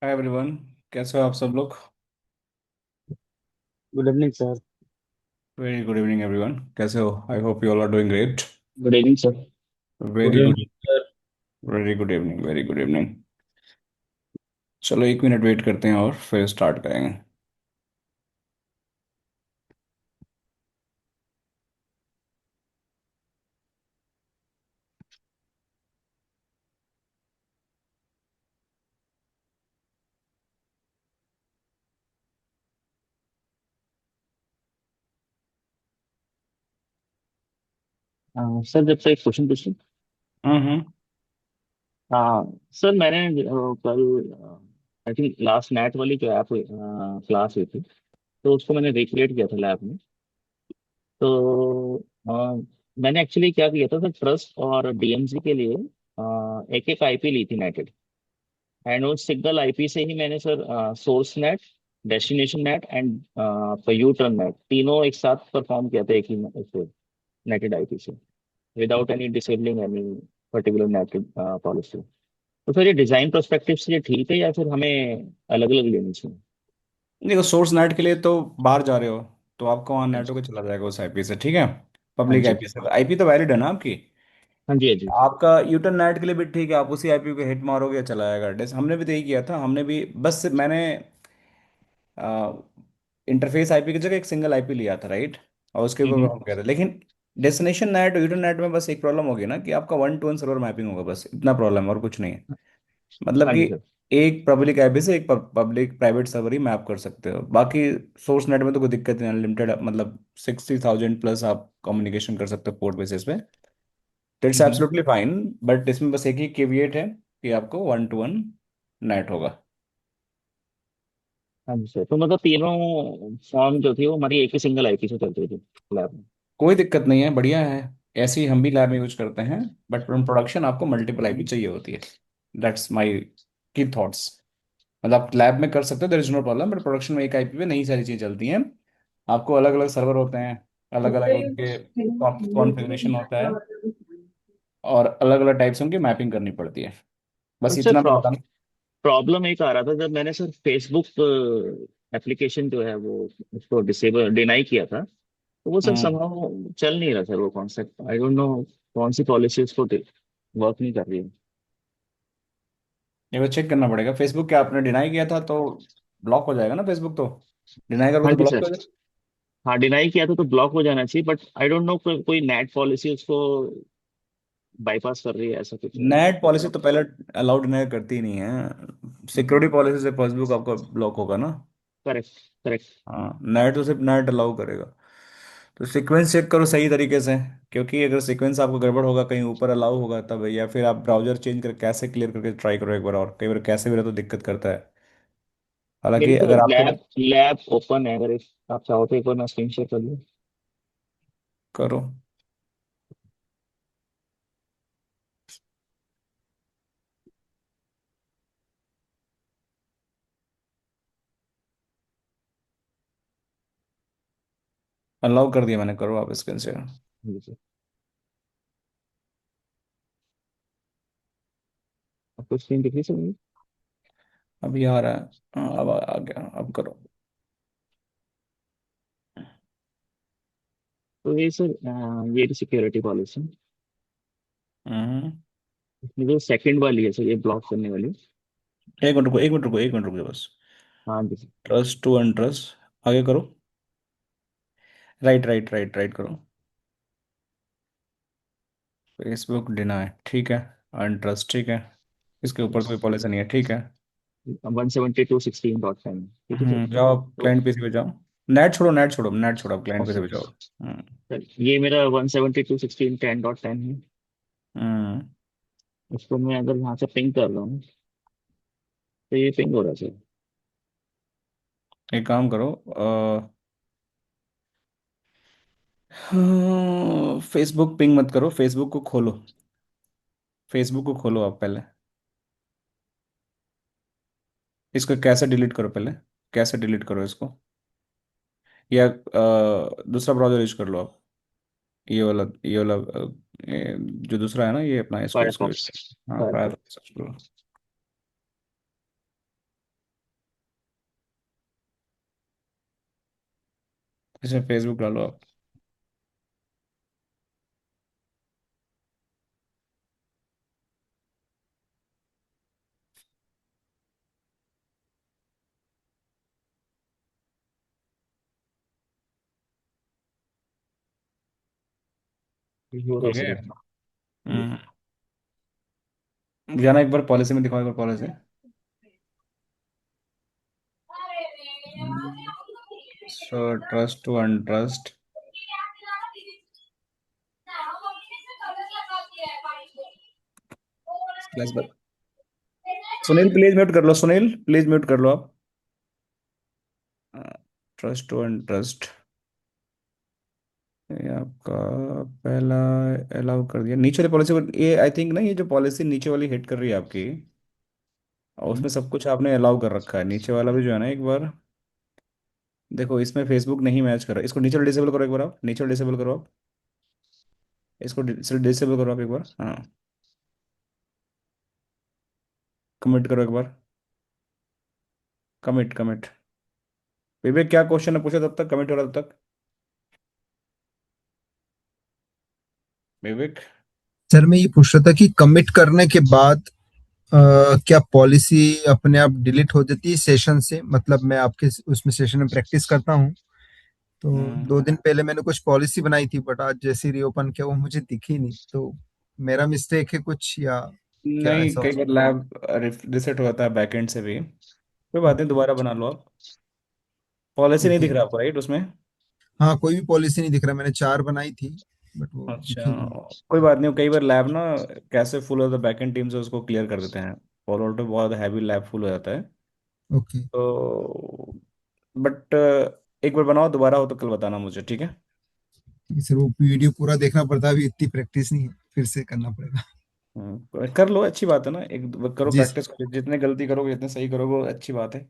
Hi everyone. कैसे हो आप सब लोग? Good evening sir. Very good evening everyone. कैसे हो? I hope you all are doing great. Good evening sir. Good very good. Evening sir. Very good evening, very good evening. चलो 1 minute wait करते हैं और फिर स्टार्ट करेंगे। Sir जब से एक क्वेश्चन पूछूं। हम्म। हाँ सर, मैंने कल आई थिंक लास्ट नेट वाली जो ऐप क्लास हुई थी, तो उसको मैंने रिक्रिएट किया था लैब में। तो मैंने एक्चुअली क्या किया था सर, ट्रस्ट और डीएमसी के लिए एक एक आईपी ली थी नेटेड। एंड उस सिंगल आईपी से ही मैंने sir source NAT, destination NAT and U turn NAT तीनों एक साथ परफॉर्म किया था एक ही नेटेड आईपी से, without any disabling any particular natted policy. तो फिर ये डिजाइन पर्सपेक्टिव से ये ठीक है या फिर हमें अलग अलग लेनी चाहिए? देखो, सोर्स नेट के लिए तो बाहर जा रहे हो तो आपको वहाँ हाँ नेट जी। होकर चला जाएगा उस आईपी से, ठीक है। हाँ पब्लिक जी। आईपी से आईपी तो वैलिड है ना आपकी। हाँ जी। हाँ जी। आपका यूटर्न नेट के लिए भी ठीक है, आप उसी आईपी को हिट मारोगे चला जाएगा। हमने भी तो यही किया था। हमने भी बस मैंने इंटरफेस आईपी की जगह एक सिंगल आईपी लिया था, राइट। और उसके ऊपर हम्म। हम गए थे, लेकिन डेस्टिनेशन नेट और यूटर्न नेट में बस एक प्रॉब्लम होगी ना कि आपका 1-to-1 सर्वर मैपिंग होगा, बस इतना प्रॉब्लम है और कुछ नहीं है। मतलब हाँ कि जी सर। एक पब्लिक आईपी से एक पब्लिक प्राइवेट सर्वर ही मैप कर सकते हो। बाकी सोर्स नेट में तो कोई दिक्कत नहीं, अनलिमिटेड, मतलब 60,000 प्लस आप कम्युनिकेशन कर सकते हो पोर्ट बेसिस पे। तो it's hmm. Absolutely fine. But इसमें बस एक ही केविएट है कि आपको 1-to-1 नेट होगा। हाँ जी सर, तो मतलब तीनों फॉर्म जो थी वो हमारी एक ही सिंगल आईपी से चलती थी लैब में। कोई दिक्कत नहीं है, बढ़िया है। ऐसे ही हम भी लैब में यूज करते हैं। बट प्रोडक्शन आपको मल्टीपल आईपी चाहिए होती है। That's my key thoughts. मतलब आप लैब में कर सकते हो, there is no problem, but production में एक आईपी पे नहीं सारी चीज़ें चलती हैं। आपको अलग अलग सर्वर होते हैं, अलग अलग उनके कॉन्फ़िगरेशन होता है, और अलग अलग टाइप से उनकी मैपिंग करनी पड़ती है। बस बट सर इतना मैं बताना। प्रॉब्लम एक आ रहा था जब मैंने सर फेसबुक एप्लीकेशन जो है वो उसको डिसेबल डिनाई किया था, तो वो सर हम्म। समहाउ चल नहीं रहा सर वो कॉन्सेप्ट। आई डोंट नो कौन सी पॉलिसी उसको वर्क नहीं कर रही है। ये बार चेक करना पड़ेगा। फेसबुक क्या आपने डिनाई किया था तो ब्लॉक हो जाएगा ना फेसबुक तो। डिनाई करोगे हाँ तो जी ब्लॉक सर। हो जाएगा। हाँ, डिनाई किया था तो ब्लॉक हो जाना चाहिए, बट आई डोंट नो कोई नेट पॉलिसी उसको बाईपास कर रही है, ऐसा कुछ है। नेट पॉलिसी तो पहले अलाउड नहीं करती ही नहीं है। सिक्योरिटी पॉलिसी से फेसबुक आपका ब्लॉक होगा ना। करेक्ट। करेक्ट। हाँ, नेट तो सिर्फ नेट अलाउ करेगा। तो सीक्वेंस चेक करो सही तरीके से। क्योंकि अगर सीक्वेंस आपको गड़बड़ होगा, कहीं ऊपर अलाउ होगा तब, या फिर आप ब्राउजर चेंज कर कैसे क्लियर करके ट्राई करो एक बार, और कई बार कैसे भी रहे तो दिक्कत करता है। मेरी हालांकि तो अगर आपके लैब लैब ओपन है, अगर आप चाहो तो एक बार मैं स्क्रीन शेयर कर लूँ। करो, अलाउ कर दिया मैंने, करो आप स्क्रीन से। जी सर। आपको स्क्रीन दिख रही है सर? अभी आ रहा है। हाँ, अब आ गया, अब करो। तो ये सर ये सिक्योरिटी पॉलिसी, हम्म। इसमें जो सेकंड वाली है सर, ये ब्लॉक करने वाली। 1 मिनट रुको, 1 मिनट रुको, 1 मिनट रुको बस। हाँ जी सर। ट्रस्ट टू अनट्रस्ट आगे करो। राइट राइट राइट राइट करो। फेसबुक डिनाई, ठीक है। अनट्रस्ट, ठीक है। इसके ऊपर तो कोई पॉलिसी नहीं है, ठीक है। 172.16.10, ठीक है सर। जाओ तो क्लाइंट पीसी पे जाओ। नेट छोड़ो, नेट छोड़ो, नेट छोड़ो, क्लाइंट पीसी ओके पे जाओ। हम्म। सर, ये मेरा 172.16.10.10 है। हम्म। इसको मैं अगर यहाँ से पिंग कर रहा हूँ तो ये पिंग हो रहा है सर। एक काम करो, फेसबुक पिंग मत करो, फेसबुक को खोलो। फेसबुक को खोलो आप पहले। इसको कैसे डिलीट करो पहले। कैसे डिलीट करो इसको। या दूसरा ब्राउजर यूज कर लो आप। ये वाला जो दूसरा है ना, ये अपना इसको इसको use फायरफॉक्स। करो। हाँ, फायरफॉक्स। फायरफॉक्स यूज करो। इसमें फेसबुक डालो आप। हो रहा हो है सर गया। इसमें। जी। हम्म। जाना एक बार पॉलिसी में, दिखाओ एक बार policy. So trust to untrust. Class बात। सुनील प्लीज म्यूट कर लो, सुनील प्लीज म्यूट कर लो आप। ट्रस्ट टू अनट्रस्ट, ये आपका पहला अलाउ कर दिया। नीचे वाली पॉलिसी, ये आई थिंक ना, ये जो पॉलिसी नीचे वाली हिट कर रही है आपकी, और हम्म। उसमें सब कुछ आपने अलाउ कर रखा है। नीचे वाला भी जो है ना, एक बार देखो, इसमें फेसबुक नहीं मैच कर रहा। इसको नीचे डिसेबल करो एक बार आप, नीचे डिसेबल करो आप। इसको डिसेबल करो आप एक बार, हाँ। कमिट करो एक बार। Commit commit. विवेक क्या क्वेश्चन है पूछा तब तक, कमिट हो रहा तब तक। विवेक। सर मैं ये पूछ रहा था कि कमिट करने के बाद क्या पॉलिसी अपने आप डिलीट हो जाती है सेशन से? मतलब मैं आपके उसमें सेशन में प्रैक्टिस करता हूँ, तो हम्म, 2 दिन पहले मैंने कुछ पॉलिसी बनाई थी, बट आज जैसे रीओपन किया वो मुझे दिखी नहीं, तो मेरा मिस्टेक है कुछ, या क्या नहीं, ऐसा हो कई बार सकता लैब रिसेट हो जाता है बैकएंड से भी। कोई है? बात नहीं, दोबारा बना लो आप। पॉलिसी नहीं ओके। दिख रहा आपको राइट उसमें? हाँ, कोई भी पॉलिसी नहीं दिख रहा। मैंने 4 बनाई थी, बट वो अच्छा, दिखी नहीं। कोई बात नहीं। कई बार लैब ना कैसे फुल होता है, बैकएंड टीम से उसको क्लियर कर देते हैं। फॉरवर्ड पे बहुत हैवी लैब फुल हो जाता है। ओके। तो बट एक बार बनाओ, दोबारा हो तो कल बताना मुझे, ठीक है? ठीक है सर, वो वीडियो पूरा देखना पड़ता है, अभी इतनी प्रैक्टिस नहीं है, फिर से करना पड़ेगा। कर लो, अच्छी बात है ना। एक करो जी प्रैक्टिस करो, जितने गलती करोगे जितने सही करोगे वो अच्छी बात है।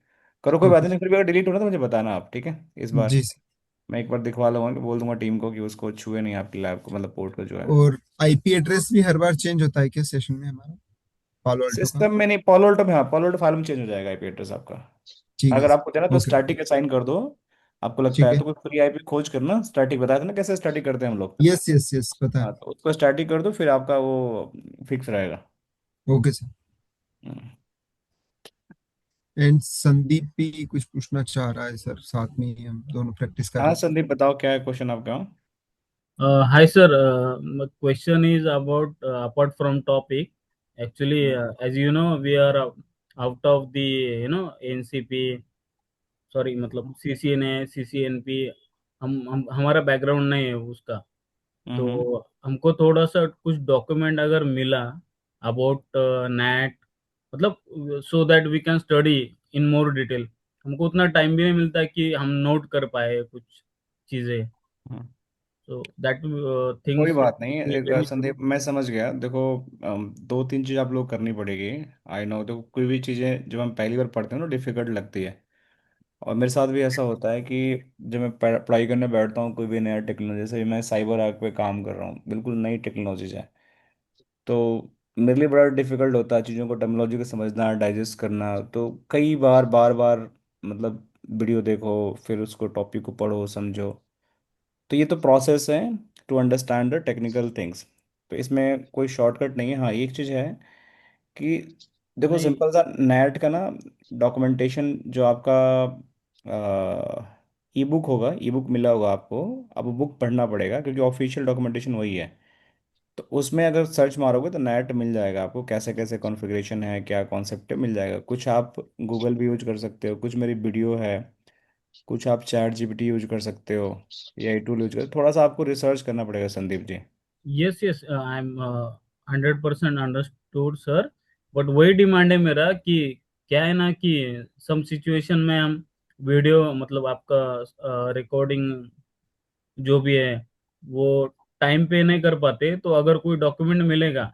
करो, कोई सर। बात ओके नहीं। सर। फिर भी अगर डिलीट हो ना तो मुझे बताना आप, ठीक है? इस बार जी सर। मैं एक बार दिखवा लूंगा, बोल दूंगा टीम को कि उसको छुए नहीं आपकी लैब को, मतलब पोर्ट को जो है। और आईपी एड्रेस भी हर बार चेंज होता है क्या सेशन में हमारा, पालो अल्टो का? सिस्टम में नहीं, पॉलो अल्टो में, हाँ पॉलो अल्टो फाइल में चेंज हो जाएगा आईपी एड्रेस आपका। ठीक है अगर आपको देना सर। तो ओके। स्टैटिक असाइन कर दो। आपको लगता ठीक है है। तो कोई फ्री आईपी खोज करना, स्टैटिक बताया था ना कैसे स्टैटिक करते हैं हम लोग। यस यस यस, पता है। हाँ, तो उसको स्टैटिक कर दो, फिर आपका वो फिक्स रहेगा। Okay sir. Hmm. And Sandeep भी कुछ पूछना चाह रहा है सर, साथ में ही हम दोनों प्रैक्टिस कर हाँ रहे थे। संदीप, बताओ क्या है क्वेश्चन आपका? Hi sir, my question is about apart from topic. Actually, hmm, as you know, we are out of the NCP. Sorry मतलब CCNA CCNP। हम हमारा बैकग्राउंड नहीं है उसका। तो हम्म, हमको थोड़ा सा कुछ डॉक्यूमेंट अगर मिला अबाउट नेट, मतलब so that we can study in more detail. हमको उतना टाइम भी नहीं मिलता कि हम नोट कर पाए कुछ चीज़ें। हम्म। सो दैट कोई थिंग्स बात नहीं, एक रिलेटेड। संदीप मैं समझ गया। देखो, दो तीन चीज़ आप लोग करनी पड़ेगी। आई नो, देखो कोई भी चीज़ें जब हम पहली बार पढ़ते हैं ना डिफिकल्ट लगती है। और मेरे साथ भी ऐसा होता है कि जब मैं पढ़ाई करने बैठता हूँ कोई भी नया टेक्नोलॉजी, जैसे मैं साइबर आर्क पे काम कर रहा हूँ, बिल्कुल नई टेक्नोलॉजीज है। तो मेरे लिए बड़ा डिफिकल्ट होता है चीज़ों को, टेक्नोलॉजी को समझना, डाइजेस्ट करना। तो कई बार बार बार मतलब वीडियो देखो, फिर उसको टॉपिक को पढ़ो समझो। तो ये तो प्रोसेस है to understand the technical things. तो इसमें कोई शॉर्टकट नहीं है। हाँ, एक चीज़ है कि देखो, नहीं। सिंपल सा नेट का ना डॉक्यूमेंटेशन जो आपका ई बुक होगा, ई बुक मिला होगा आपको। अब बुक पढ़ना पड़ेगा क्योंकि ऑफिशियल डॉक्यूमेंटेशन वही है। तो उसमें अगर सर्च मारोगे तो नेट मिल जाएगा आपको, कैसे कैसे कॉन्फ़िगरेशन है, क्या कॉन्सेप्ट है, मिल जाएगा। कुछ आप गूगल भी यूज कर सकते हो, कुछ मेरी वीडियो है, कुछ आप चैट जीपीटी यूज कर सकते हो, या टूल यूज कर। थोड़ा सा आपको रिसर्च करना पड़ेगा Sandeep ji. Yes yes, I am 100% understood sir. But वही डिमांड है मेरा कि क्या है ना कि सम सिचुएशन में हम वीडियो मतलब आपका रिकॉर्डिंग जो भी है वो टाइम पे नहीं कर पाते, तो अगर कोई डॉक्यूमेंट मिलेगा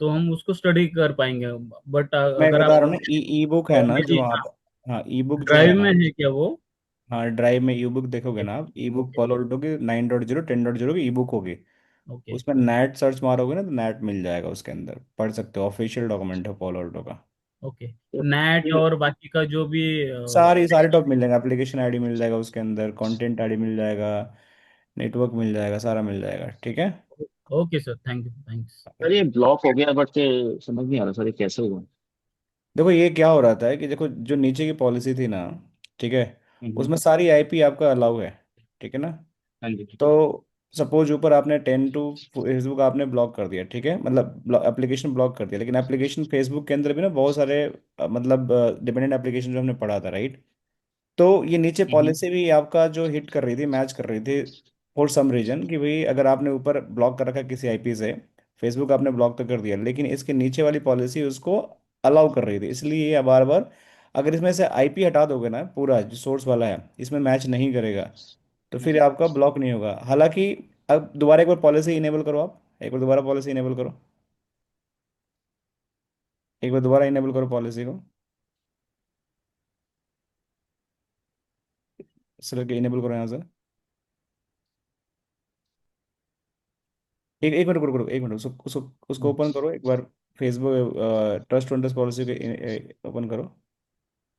तो हम उसको स्टडी कर पाएंगे। बट मैं अगर बता आप रहा हूँ ना, ई ई बुक है ना मेरी जो आप, हाँ ई बुक जो है ड्राइव ना, में है क्या वो? हाँ ड्राइव में ई बुक देखोगे ओके ना आप, ई बुक ओके पॉलोल्टो की 9.0 10.0 की ई बुक होगी। ओके। उसमें नेट सर्च मारोगे ना तो नेट मिल जाएगा, उसके अंदर पढ़ सकते हो। ऑफिशियल डॉक्यूमेंट है पॉलोल्टो का। ओके, तो नेट ये और बाकी का जो भी सारी सारे टॉप मिल जाएगा, एप्लीकेशन आईडी मिल जाएगा उसके अंदर, कंटेंट आईडी मिल जाएगा, नेटवर्क मिल जाएगा, सारा मिल जाएगा, ठीक है। Okay sir, thank you, thanks. Sir ये ब्लॉक हो गया, बट समझ नहीं आ रहा सर ये कैसे हुआ। देखो ये क्या हो रहा था है कि देखो जो नीचे की पॉलिसी थी ना, ठीक है, हम्म। उसमें सारी आईपी आपका अलाउ है, ठीक है ना। हाँ जी। तो सपोज ऊपर आपने 10 टू फेसबुक आपने ब्लॉक कर दिया, ठीक है, मतलब एप्लीकेशन ब्लॉक कर दिया, लेकिन एप्लीकेशन फेसबुक के अंदर भी ना बहुत सारे मतलब डिपेंडेंट एप्लीकेशन जो हमने पढ़ा था, राइट। तो ये नीचे हम्म। पॉलिसी भी आपका जो हिट कर रही थी, मैच कर रही थी फॉर सम रीजन, कि भाई अगर आपने ऊपर ब्लॉक कर रखा है किसी आईपी से, फेसबुक आपने ब्लॉक तो कर दिया, लेकिन इसके नीचे वाली पॉलिसी उसको अलाउ कर रही थी, इसलिए ये बार बार, अगर इसमें से आईपी हटा दोगे ना, पूरा जो सोर्स वाला है इसमें मैच नहीं करेगा, तो फिर आपका ब्लॉक नहीं होगा। हालांकि अब दोबारा एक बार पॉलिसी इनेबल करो, आप एक बार दोबारा पॉलिसी इनेबल करो, एक बार दोबारा इनेबल करो पॉलिसी को, सिर्फ इनेबल करो यहाँ से। एक मिनट रुको रुको, एक मिनट, उसको उसको उसको ओपन करो एक बार, फेसबुक ट्रस्ट फंड्स पॉलिसी के ओपन करो,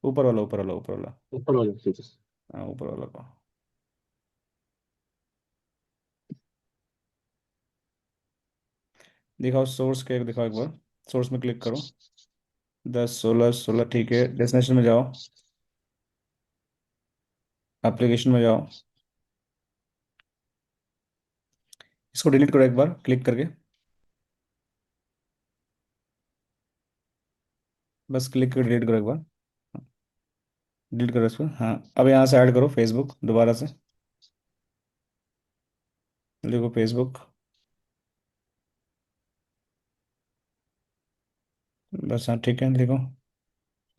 ऊपर वाला ऊपर वाला ऊपर वाला, ऊपर वाला ठीक है। हाँ ऊपर वाला को दिखाओ, सोर्स के दिखाओ एक बार, सोर्स में क्लिक करो, 10 16 16, ठीक है, डेस्टिनेशन में जाओ, एप्लीकेशन में जाओ, इसको डिलीट करो एक बार क्लिक करके, बस क्लिक करके डिलीट करो एक बार, डिलीट करो इसको, हाँ अब यहाँ से ऐड करो फेसबुक दोबारा से, देखो फेसबुक, बस हाँ ठीक है देखो,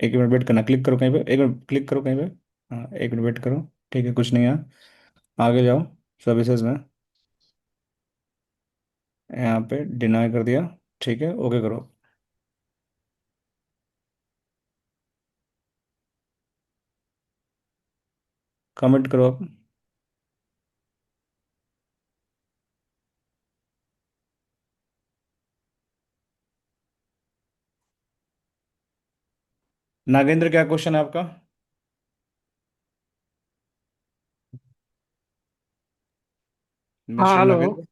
एक मिनट वेट करना, क्लिक करो कहीं पे, एक मिनट क्लिक करो कहीं पे, हाँ एक मिनट वेट करो, ठीक है कुछ नहीं है, आगे जाओ, सर्विसेज में, यहाँ पे डिनाई कर दिया, ठीक है ओके करो, कमेंट करो आप। नागेंद्र क्या क्वेश्चन है आपका? हाँ मिस्टर हेलो। नागेंद्र,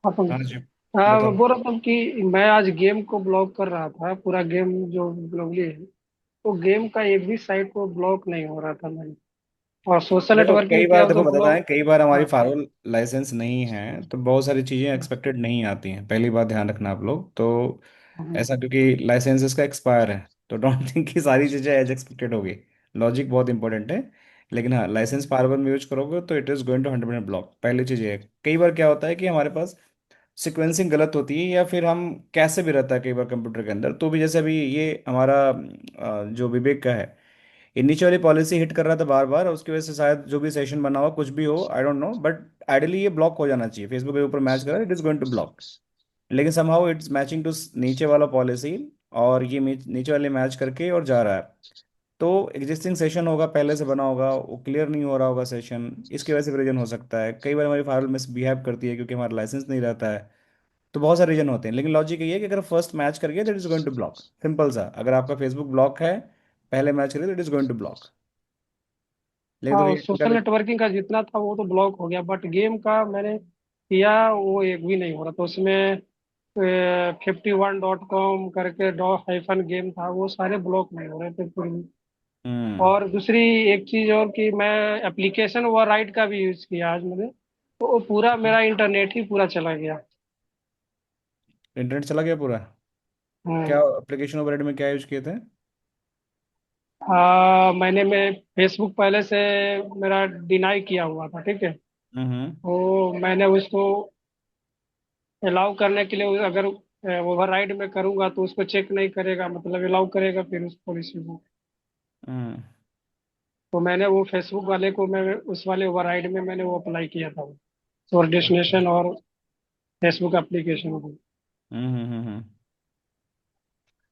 अपन हाँ जी, हाँ, मैं बताओ। बोल रहा था कि मैं आज गेम को ब्लॉक कर रहा था, पूरा गेम जो ग्लोबली है, तो गेम का एक भी साइट को ब्लॉक नहीं हो रहा था मैंने, और सोशल देखो कई नेटवर्किंग बार, किया देखो तो बताता है, ब्लॉक। कई बार हमारी हाँ। फायरवॉल लाइसेंस नहीं है तो बहुत सारी चीज़ें एक्सपेक्टेड नहीं आती हैं, पहली बात ध्यान रखना आप लोग तो, हाँ। ऐसा क्योंकि लाइसेंस इसका एक्सपायर है, तो डोंट थिंक कि सारी चीज़ें एज एक्सपेक्टेड होगी, लॉजिक बहुत इंपॉर्टेंट है। लेकिन हाँ, लाइसेंस फायरवॉल में यूज करोगे तो it is going to 100% block, पहली चीज़ ये है। कई बार क्या होता है कि हमारे पास सिक्वेंसिंग गलत होती है, या फिर हम कैसे भी रहता है कई बार कंप्यूटर के अंदर, तो भी जैसे अभी ये हमारा जो विवेक का है, ये नीचे वाली पॉलिसी हिट कर रहा था बार बार, उसकी वजह से शायद जो भी सेशन बना हुआ कुछ भी हो, I don't know, but ideally ये ब्लॉक हो जाना चाहिए, फेसबुक के ऊपर मैच कर रहा है, it is going to block, लेकिन समहाउ इट्स मैचिंग टू नीचे वाला पॉलिसी, और ये नीचे वाले मैच करके और जा रहा है, तो एग्जिस्टिंग सेशन होगा, पहले से बना होगा, वो क्लियर नहीं हो रहा होगा सेशन, इसकी वजह से भी रीजन हो सकता है। कई बार हमारी फाइल मिसबिहेव करती है क्योंकि हमारा लाइसेंस नहीं रहता है, तो बहुत सारे रीजन होते हैं, लेकिन लॉजिक ये है कि अगर फर्स्ट मैच कर गया that is going to block, simple सा, अगर आपका फेसबुक ब्लॉक है, पहले मैच करिए that is going to block, लेकिन तो हाँ, ये सोशल नेटवर्किंग का जितना था वो तो ब्लॉक हो गया, बट गेम का मैंने किया वो एक भी नहीं हो रहा, तो उसमें 51.com करके डॉ हाइफन गेम था, वो सारे ब्लॉक नहीं हो रहे थे पूरी। हम्म। और दूसरी एक चीज और कि मैं एप्लीकेशन ओवरराइड का भी यूज किया आज मैंने, तो वो पूरा मेरा इंटरनेट ही पूरा चला गया। इंटरनेट चला गया पूरा? क्या हम्म। एप्लीकेशन ओवरहेड में क्या यूज किए थे? मैं फेसबुक पहले से मेरा डिनाई किया हुआ था, ठीक है, हम्म। तो मैंने उसको अलाउ करने के लिए अगर ओवरराइड में करूंगा तो उसको चेक नहीं करेगा, मतलब अलाउ करेगा फिर उस पॉलिसी को। हम्म। तो मैंने वो फेसबुक वाले को, मैं उस वाले ओवरराइड में मैंने वो अप्लाई किया था, और अच्छा। डेस्टिनेशन और फेसबुक एप्लीकेशन को।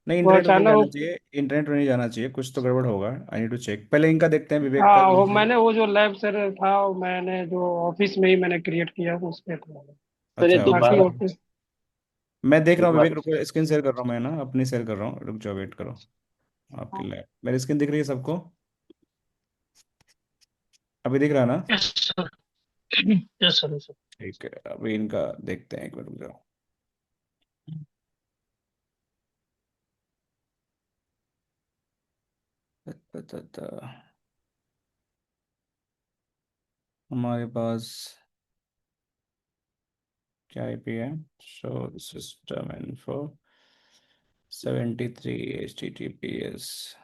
नहीं, वो इंटरनेट तो नहीं अचानक जाना चाहिए, इंटरनेट तो नहीं जाना चाहिए, कुछ तो गड़बड़ होगा, आई नीड टू चेक, पहले इनका देखते हैं विवेक का हाँ, वो नीचे। मैंने वो जो लैब सर था, वो मैंने जो ऑफिस में ही मैंने क्रिएट किया उस पे था। सर ये अच्छा बाकी दोबारा ऑफिस। मैं देख रहा हूँ विवेक, दोबारा रुको स्क्रीन शेयर कर रहा हूँ मैं ना, अपनी शेयर कर रहा हूँ, रुक जाओ वेट करो। आपकी लैब, मेरी स्क्रीन दिख रही है सबको? अभी दिख रहा है ना? Yes sir. Yes sir, yes sir. ठीक है, अभी इनका देखते हैं, एक मिनट रुक जाओ। त- त- त- हमारे पास क्या आईपी है? Show system info 73 HTTPS।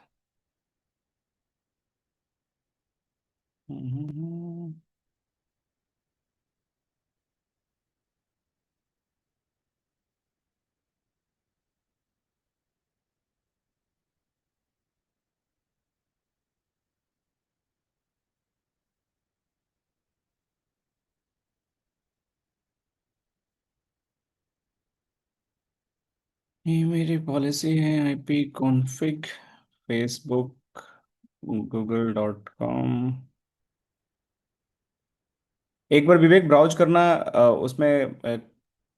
ये मेरी पॉलिसी है, आईपी कॉन्फ़िग फेसबुक google.com। एक बार विवेक ब्राउज करना, उसमें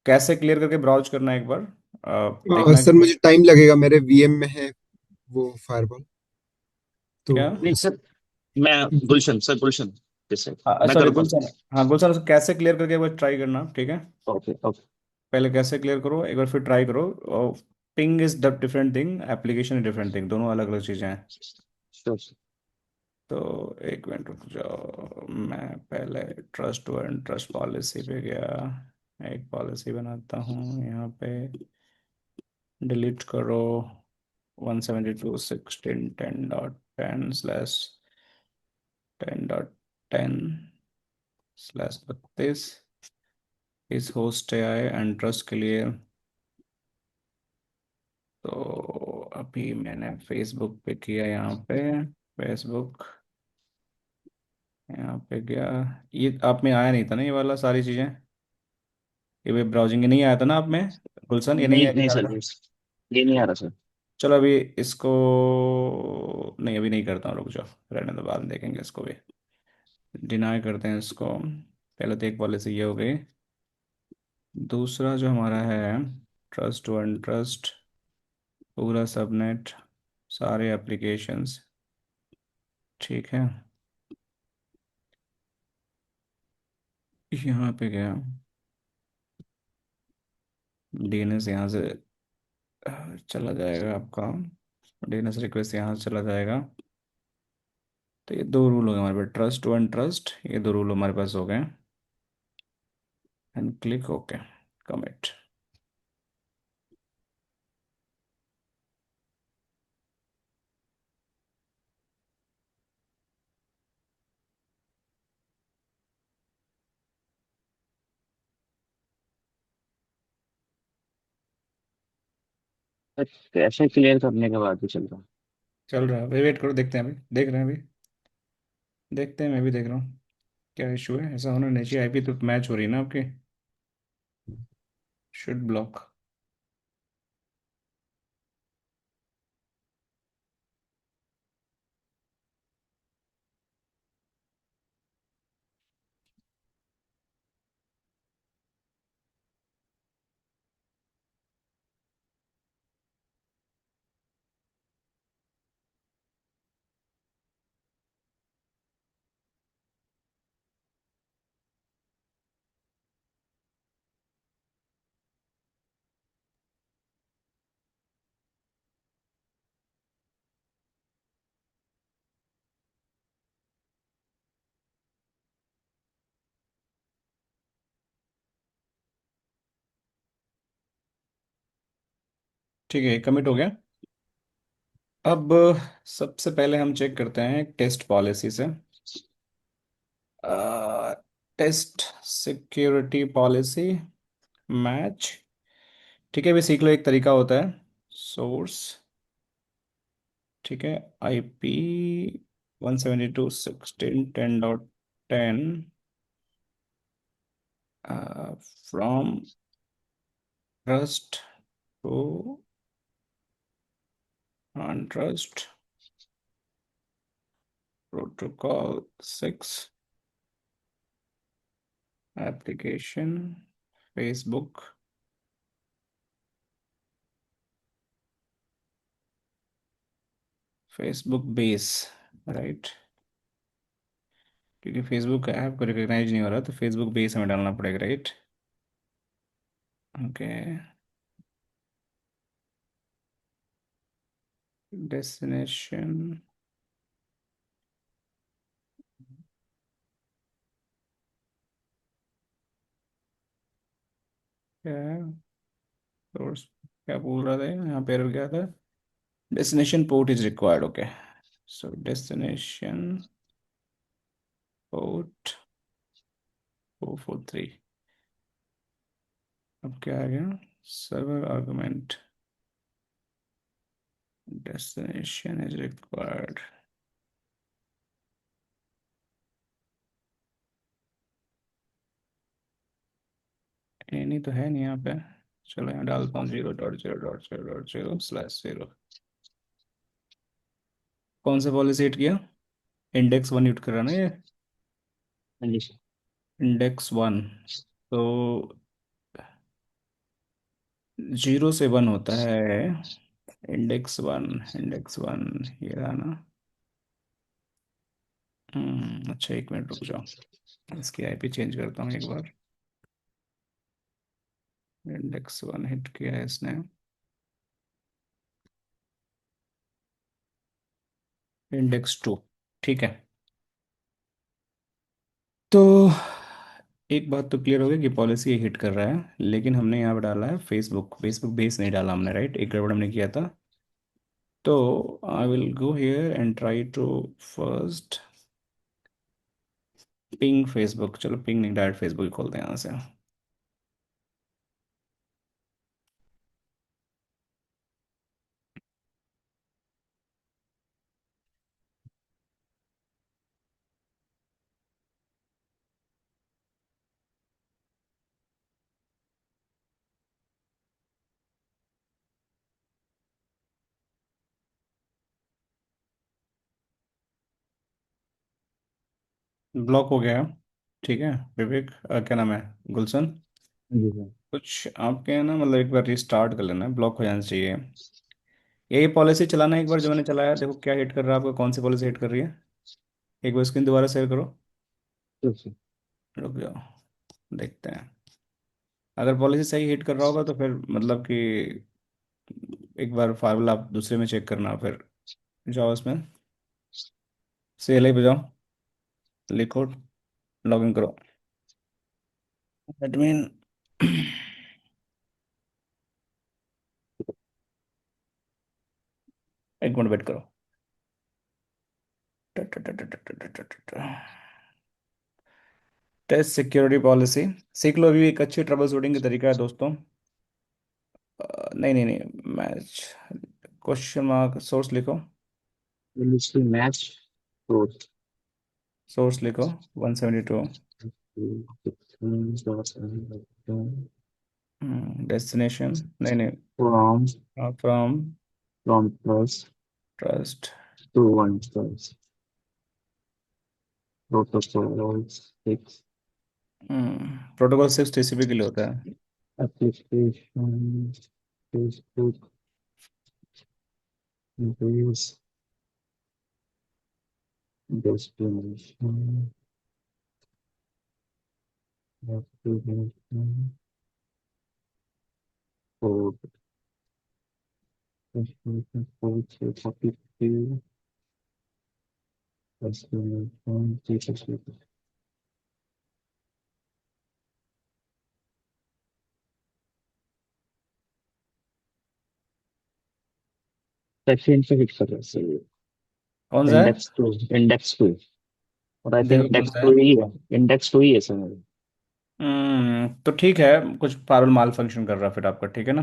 कैसे क्लियर करके ब्राउज करना एक बार, देखना सर कि मुझे टाइम लगेगा, मेरे वीएम में है वो फायरवॉल, तो क्या। नहीं सर, मैं गुलशन जैसे मैं सॉरी करता हूँ। गुलशन, हाँ गुलशन, उसको कैसे क्लियर करके एक बार ट्राई करना, ठीक है? Okay okay. पहले कैसे क्लियर करो एक बार, फिर ट्राई करो। और ping is the different thing, application is different thing, दोनों अलग अलग चीज़ें हैं। Sure sir. तो एक मिनट रुक जाओ, मैं पहले ट्रस्ट एंड ट्रस्ट पॉलिसी पे गया, एक पॉलिसी बनाता हूँ यहाँ पे। डिलीट करो 172.10.10/10/32 इस होस्ट AI एंड ट्रस्ट के लिए। तो अभी मैंने फेसबुक पे किया, यहाँ पे फेसबुक, यहाँ पे गया। ये आप में आया नहीं था ना ये वाला सारी चीज़ें, ये वेब ब्राउजिंग नहीं आया था ना आप में, गुलशन ये नहीं नहीं आया नहीं दिखा सर, रहा था? ये नहीं आ रहा सर। चलो अभी इसको, नहीं अभी नहीं करता हूँ, रुक जाओ, रहने दो, बाद में देखेंगे इसको भी। डिनाई करते हैं इसको, पहले तो एक पॉलिसी ये हो गई। दूसरा जो हमारा है, ट्रस्ट वन ट्रस्ट, पूरा सबनेट, सारे एप्लीकेशंस, ठीक है। यहाँ पे गया, DNS यहाँ से चला जाएगा आपका, DNS रिक्वेस्ट यहाँ से चला जाएगा। तो ये दो रूल हो गए हमारे पास, ट्रस्ट वन ट्रस्ट, ये दो रूल हमारे पास हो गए। And click okay, commit. Sir, कैसे क्लियर करने के बाद भी चल रहा है? चल रहा है, वेट करो, देखते हैं, अभी देख रहे हैं, अभी देखते हैं, मैं भी देख रहा हूँ क्या इशू है। ऐसा होना नहीं चाहिए, आईपी तो मैच हो रही है ना आपकी, शुड ब्लॉक। ठीक है, कमिट हो गया। अब सबसे पहले हम चेक करते हैं टेस्ट पॉलिसी से, टेस्ट सिक्योरिटी पॉलिसी मैच, ठीक है। अभी सीख लो, एक तरीका होता है सोर्स, ठीक है, IP 172.16.10.10 from trust to untrust protocol 6 application Facebook. Facebook base, right, क्योंकि फेसबुक ऐप को रिकॉग्नाइज नहीं हो रहा तो फेसबुक बेस हमें डालना पड़ेगा, राइट। ओके, डेस्टिनेशन, क्या सोर्स, क्या बोल रहा था यहाँ पे, एरर क्या था, destination port is required, okay. So destination port 443, अब क्या आ गया, server argument, destination is required, any तो है नहीं यहाँ पे। चलो यहाँ डालता हूँ 0.0.0.0/0। कौन सा पॉलिसी हिट किया, इंडेक्स वन हिट कर रहा ना ये, हाँ जी सर। Index one. तो 0 से 1 होता है, इंडेक्स वन, इंडेक्स वन, ये रहा ना। अच्छा, 1 मिनट रुक जाओ, इसकी आईपी चेंज करता हूँ एक बार। इंडेक्स वन हिट किया है इसने, इंडेक्स टू, ठीक है। तो एक बात तो क्लियर हो गई कि पॉलिसी हिट कर रहा है, लेकिन हमने यहाँ पे डाला है फेसबुक, फेसबुक बेस नहीं डाला हमने, राइट, एक गड़बड़ हमने किया था। तो I will go here and try to first ping Facebook, चलो पिंग नहीं, डायरेक्ट फेसबुक ही खोलते हैं यहाँ से। ब्लॉक हो गया, ठीक है। विवेक, क्या नाम है, गुलशन, हाँ जी सर। कुछ आपके ना मतलब एक बार रिस्टार्ट कर लेना, ब्लॉक हो जाना चाहिए। यही पॉलिसी चलाना है एक बार जो मैंने चलाया, देखो क्या हिट कर रहा है आपको, कौन सी पॉलिसी हिट कर रही है। एक बार स्क्रीन दोबारा शेयर करो, ठीक सर। रुक जाओ, देखते हैं। अगर पॉलिसी सही हिट कर रहा होगा तो फिर मतलब कि एक बार फार्मूला आप दूसरे में चेक करना, फिर जाओ इसमें, CLI पे जाओ, लिखो, लॉगिन करो, एडमिन। एक मिनट वेट करो। टेस्ट सिक्योरिटी पॉलिसी सीख लो, अभी एक अच्छी ट्रबल शूटिंग का तरीका है दोस्तों। नहीं नहीं नहीं, मैच, क्वेश्चन मार्क, सोर्स लिखो, इंडस्ट्री मैच ग्रोथ। सोर्स लिखो 172, डेस्टिनेशन, नहीं नहीं, from from from plus trust, to one plus protocol 6 protocol सिर्फ TCP के लिए होता है। Application Facebook base destination application code destination code 643 destination 643 section पे हिट कर रहा है सही। कौन सा है, इंडेक्स टू और आई थिंक देखो कौन इंडेक्स सा है। टू ही है। इंडेक्स टू ही है सर मेरे। तो ठीक है, कुछ पारुल माल फंक्शन कर रहा है फिर आपका, ठीक है ना।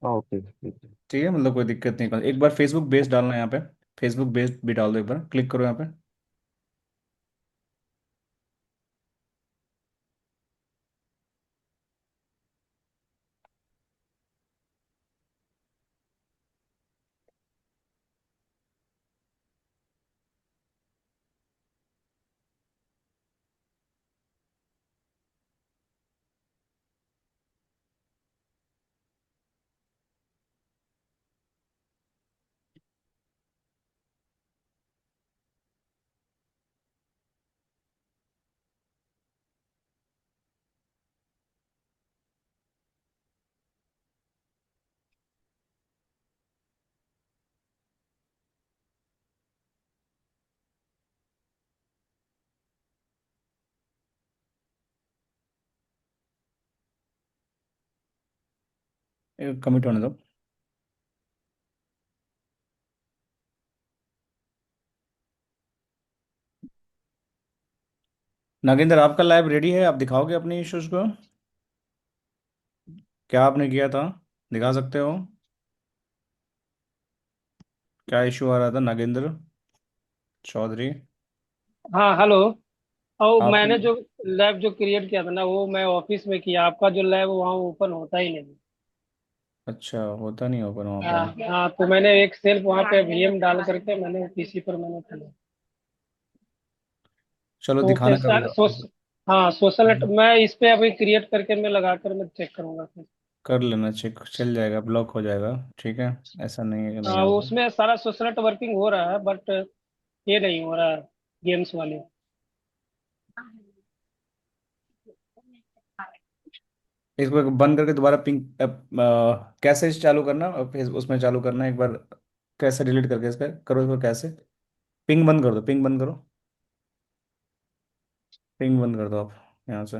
ओके ठीक है। ठीक है, मतलब कोई दिक्कत नहीं, एक बार फेसबुक बेस डालना है यहाँ पे, फेसबुक बेस भी डाल दो, एक बार क्लिक करो यहाँ पे। कमिट होने दो। नागेंद्र, आपका लैब रेडी है? आप दिखाओगे अपनी इश्यूज को? क्या आपने किया था, दिखा सकते हो? क्या इशू आ रहा था नागेंद्र चौधरी? हाँ हेलो। और आपके मैंने जो लैब जो क्रिएट किया था ना, वो मैं ऑफिस में किया। आपका जो लैब वहाँ ओपन होता ही नहीं। अच्छा, होता नहीं ओपन वहाँ हाँ पर? हाँ, तो मैंने एक सेल्फ वहाँ पे वीएम डाल करके मैंने पीसी पर मैंने किया। चलो तो दिखाना फिर कभी हाँ सोशल नेट आप। मैं इस पे अभी क्रिएट करके मैं लगा कर मैं चेक करूंगा फिर। कर लेना चेक, चल जाएगा, ब्लॉक हो जाएगा। ठीक है, ऐसा नहीं है कि नहीं हाँ होगा। उसमें सारा सोशल नेट वर्किंग हो रहा है, बट ये नहीं हो रहा है, गेम्स वाले। इसको एक बंद करके दोबारा पिंग कैसे चालू करना, और फिर उसमें चालू करना एक बार। कैसे डिलीट करके इसका करो, इसको कैसे? पिंग बंद कर दो, पिंग बंद करो। पिंग बंद कर दो आप यहाँ से।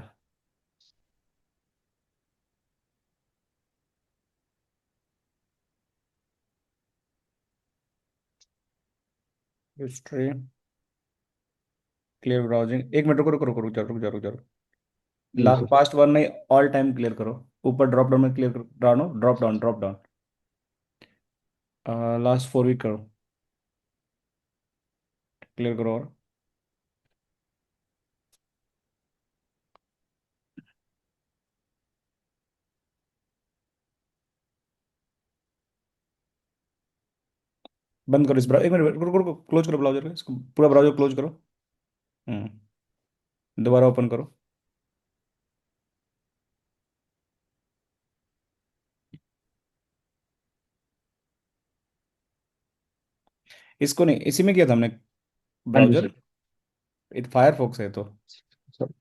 History, clear browsing. एक मिनट, रुको रुको रुको, रुक जाओ रुक जाओ रुक जाओ। जी लास्ट सर। पास्ट वन नहीं, ऑल टाइम क्लियर करो। ऊपर ड्रॉप डाउन में क्लियर करो, down drop down drop down. Last 4 week करो, क्लियर करो और बंद करो इस ब्राउज़र। एक मिनट रुको रुको, क्लोज करो ब्राउजर को, इसको पूरा ब्राउजर क्लोज करो। दोबारा ओपन करो। इसको नहीं, इसी में किया था हमने हाँ जी ब्राउजर। सर। फायरफॉक्स है तो। सर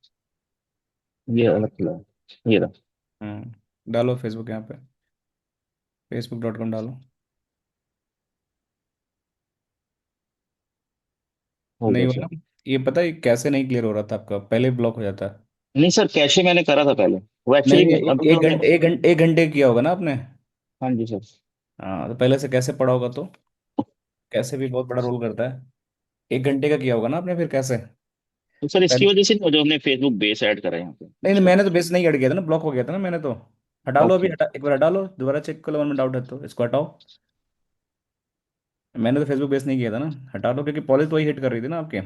ये अलग खुला है, ये रहा। डालो फेसबुक यहाँ पे, facebook.com डालो। हो नहीं गया हुआ सर। ना? ये पता है कैसे नहीं क्लियर हो रहा था आपका? पहले ब्लॉक हो जाता है। नहीं सर, कैशे मैंने करा था पहले। वो नहीं एक्चुअली नहीं, अभी एक जो मैं। घंटे एक घंटे किया होगा ना आपने? हाँ जी सर। हाँ, तो पहले से कैसे पड़ा होगा तो? कैसे भी बहुत बड़ा रोल करता है। 1 घंटे का किया होगा ना आपने, फिर कैसे? तो सर इसकी पहले वजह से नहीं, जो हमने फेसबुक बेस ऐड करा है यहाँ पे नहीं नहीं, उसका। मैंने तो बेस नहीं ऐड किया था ना, ब्लॉक हो गया था ना मैंने तो। हटा लो अभी, ओके। हटा, एक बार हटा लो, दोबारा चेक कर लो, में डाउट है तो इसको हटाओ। मैंने तो फेसबुक बेस नहीं किया था ना, हटा लो, क्योंकि पॉलिस तो वही हिट कर रही थी ना आपके।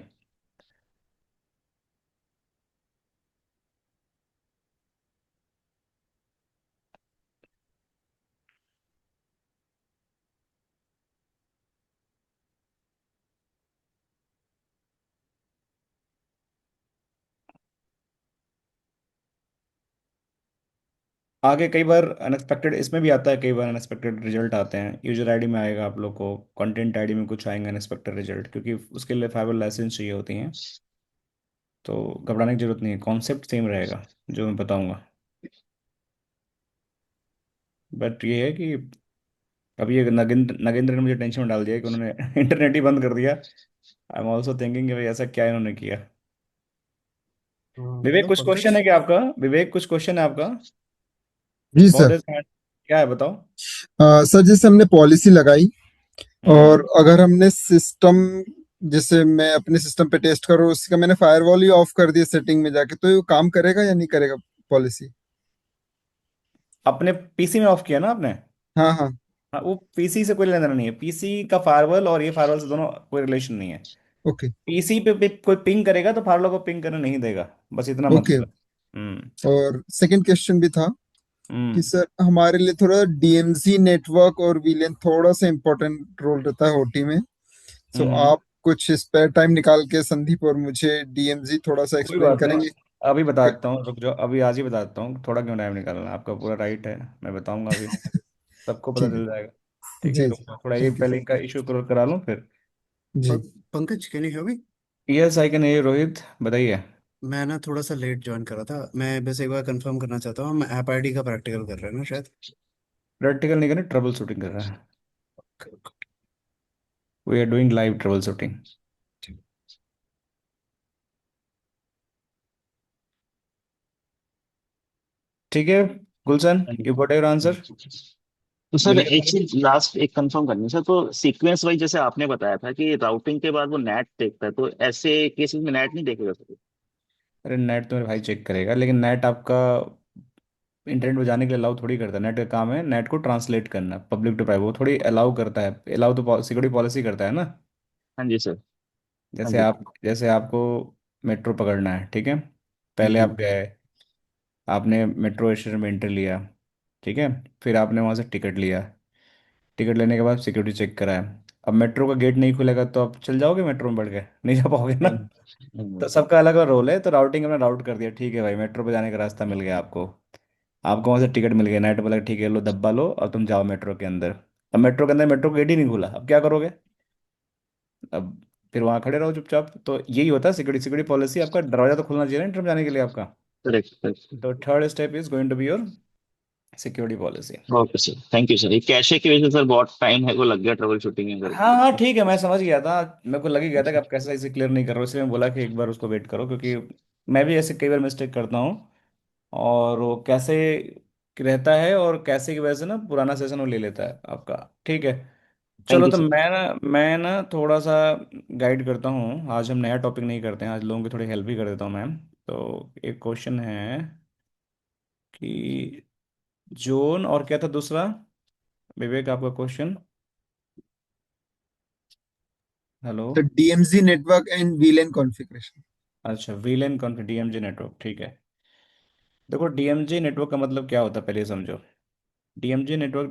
आगे कई बार अनएक्सपेक्टेड इसमें भी आता है, कई बार अनएक्सपेक्टेड रिजल्ट आते हैं। यूजर आईडी में आएगा आप लोग को, कंटेंट आईडी में कुछ आएंगे अनएक्सपेक्टेड रिजल्ट, क्योंकि उसके लिए फाइबर लाइसेंस चाहिए होती हैं। तो घबराने की जरूरत नहीं है, कॉन्सेप्ट सेम रहेगा जो मैं बताऊंगा। बट ये है कि अभी ये नगेंद्र नगेंद्र ने मुझे टेंशन में डाल दिया कि उन्होंने इंटरनेट ही बंद कर दिया। आई एम ऑल्सो थिंकिंग कि भाई ऐसा क्या इन्होंने किया। हाँ, विवेक हेलो कुछ क्वेश्चन पंकज। है क्या आपका? विवेक कुछ क्वेश्चन है आपका? जी बहुत सर। देर से क्या है बताओ। सर जैसे हमने पॉलिसी लगाई हम्म। और अगर हमने सिस्टम, जैसे मैं अपने सिस्टम पे टेस्ट करूँ, उसका मैंने फायरवॉल ही ऑफ कर दिया सेटिंग में जाके, तो ये काम करेगा या नहीं करेगा पॉलिसी? अपने पीसी में ऑफ किया ना आपने? हाँ हाँ। हाँ, वो पीसी से कोई लेना देना नहीं है, पीसी का फायरवॉल और ये फायरवॉल से दोनों कोई रिलेशन नहीं है। ओके। पीसी पे कोई पिंग करेगा तो फायरवॉल को पिंग करने नहीं देगा, बस इतना ओके। मतलब है। हम्म। और सेकंड क्वेश्चन भी था कि हम्म। सर हमारे लिए थोड़ा डीएमजी नेटवर्क और वीलेन थोड़ा सा इम्पोर्टेंट रोल रहता है ओटी में। सो हम्म। आप कुछ स्पेयर टाइम निकाल के संदीप और मुझे डीएमजी थोड़ा सा कोई एक्सप्लेन बात नहीं, करेंगे? अभी बता देता हूँ, रुक जाओ, अभी आज ही बता देता हूँ। थोड़ा क्यों टाइम निकालना, आपका पूरा राइट है, मैं बताऊंगा अभी। सबको पता ठीक है। चल जाएगा। ठीक है, जी रुक जी। जाओ थोड़ा, ये थैंक यू पहले सर। इनका इशू करा लूँ फिर। जी। Pankaj, can you hear me? Yes I can, ये रोहित बताइए। मैं ना थोड़ा सा लेट ज्वाइन करा था। मैं बस एक बार कंफर्म करना चाहता हूँ, हम ऐप आईडी का प्रैक्टिकल कर रहे हैं ना शायद? प्रैक्टिकल नहीं करना, ट्रबल शूटिंग कर रहा है। We are doing live troubleshooting. ठीक है, Gulshan, you got your answer? तो सर मिल एक गया? चीज लास्ट एक कंफर्म करनी है सर, तो सीक्वेंस वाइज जैसे आपने बताया था कि राउटिंग के बाद वो नेट देखता है, तो ऐसे केसेस में नेट नहीं देखेगा सर? अरे नेट तो मेरे भाई चेक करेगा, लेकिन नेट आपका इंटरनेट बजाने के लिए अलाउ थोड़ी करता है। नेट का काम है नेट को ट्रांसलेट करना पब्लिक टू प्राइवेट, वो थोड़ी अलाउ करता है। अलाउ तो सिक्योरिटी पॉलिसी करता है ना। हाँ जी सर। हाँ जैसे जी। आप, जैसे आपको मेट्रो पकड़ना है, ठीक है, पहले आप हम्म। गए, आपने मेट्रो स्टेशन में एंट्री लिया, ठीक है, फिर आपने वहाँ से टिकट लिया, टिकट लेने के बाद सिक्योरिटी चेक कराया। अब मेट्रो का गेट नहीं खुलेगा तो आप चल जाओगे मेट्रो में बढ़ के? नहीं जा पाओगे ना। नहीं। तो नहीं। सबका अलग अलग रोल है। तो राउटिंग हमने राउट कर दिया, ठीक है भाई, मेट्रो पे जाने का रास्ता मिल गया आपको, आपको वहाँ से टिकट मिल गया, नाइट बोला ठीक है लो डब्बा लो और तुम जाओ मेट्रो के अंदर। अब मेट्रो के अंदर मेट्रो गेट ही नहीं खुला, अब क्या करोगे? अब फिर वहाँ खड़े रहो चुपचाप। तो यही होता है सिक्योरिटी, सिक्योरिटी पॉलिसी, आपका दरवाजा तो खुलना चाहिए ना इंटर जाने के लिए आपका। Correct correct. तो third step is going to be your security policy. Okay sir, thank you sir. ये कैशे की वजह से सर बहुत टाइम है वो लग गया ट्रबल शूटिंग में हाँ करके। हाँ ठीक है, मैं समझ गया था, मेरे को लग ही गया था कि आप कैसे इसे क्लियर नहीं कर रहे हो, इसलिए मैं बोला कि एक बार उसको वेट करो, क्योंकि मैं भी ऐसे कई बार मिस्टेक करता हूँ। और वो कैसे रहता है, और कैसे की वजह से ना पुराना सेशन वो ले लेता है आपका। ठीक है, थैंक चलो यू तो सर। मैं ना थोड़ा सा गाइड करता हूँ। आज हम नया टॉपिक नहीं करते हैं, आज लोगों की थोड़ी हेल्प भी कर देता हूँ मैम। तो एक क्वेश्चन है कि जोन और क्या था दूसरा, विवेक आपका क्वेश्चन? हेलो। तो डीएमजी नेटवर्क एंड वीलैन कॉन्फ़िगरेशन। अच्छा, वीलन कॉन्फ डीएमजी नेटवर्क, ठीक है। देखो डीएमजी नेटवर्क का मतलब क्या होता है पहले समझो। डीएमजी नेटवर्क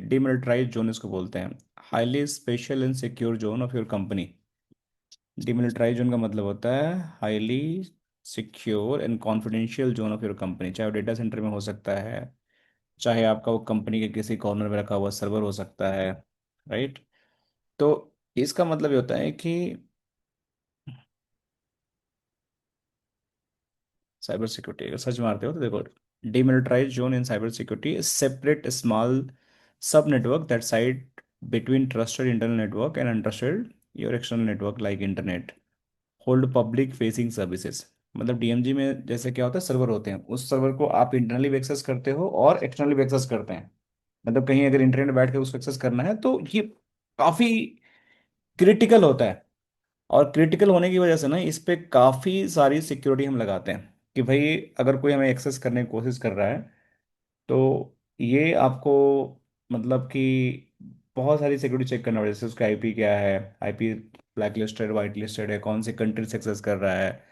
डीमिलिटराइज जोन इसको बोलते हैं, highly special and secure zone of your company. Demilitarise zone का मतलब होता है highly secure and confidential zone of your company. चाहे वो डेटा सेंटर में हो सकता है, चाहे आपका वो कंपनी के किसी कॉर्नर में रखा हुआ सर्वर हो सकता है, राइट। तो इसका मतलब ये होता है कि साइबर सिक्योरिटी अगर सर्च मारते हो तो देखो, demilitarize zone in cyber security separate small sub network that side between trusted internal network and untrusted your external network like internet, hold public facing services. मतलब डीएमजी में जैसे क्या होता है, सर्वर होते हैं, उस सर्वर को आप इंटरनली भी एक्सेस करते हो और एक्सटर्नली भी एक्सेस करते हैं। मतलब कहीं अगर इंटरनेट बैठ के उसको एक्सेस करना है तो ये काफी क्रिटिकल होता है। और क्रिटिकल होने की वजह से ना इस पे काफी सारी सिक्योरिटी हम लगाते हैं कि भाई अगर कोई हमें एक्सेस करने की कोशिश कर रहा है तो ये आपको, मतलब कि बहुत सारी सिक्योरिटी चेक करना पड़ेगा। जैसे उसका आईपी क्या है, IP black listed white listed है, कौन सी कंट्री से एक्सेस कर रहा है,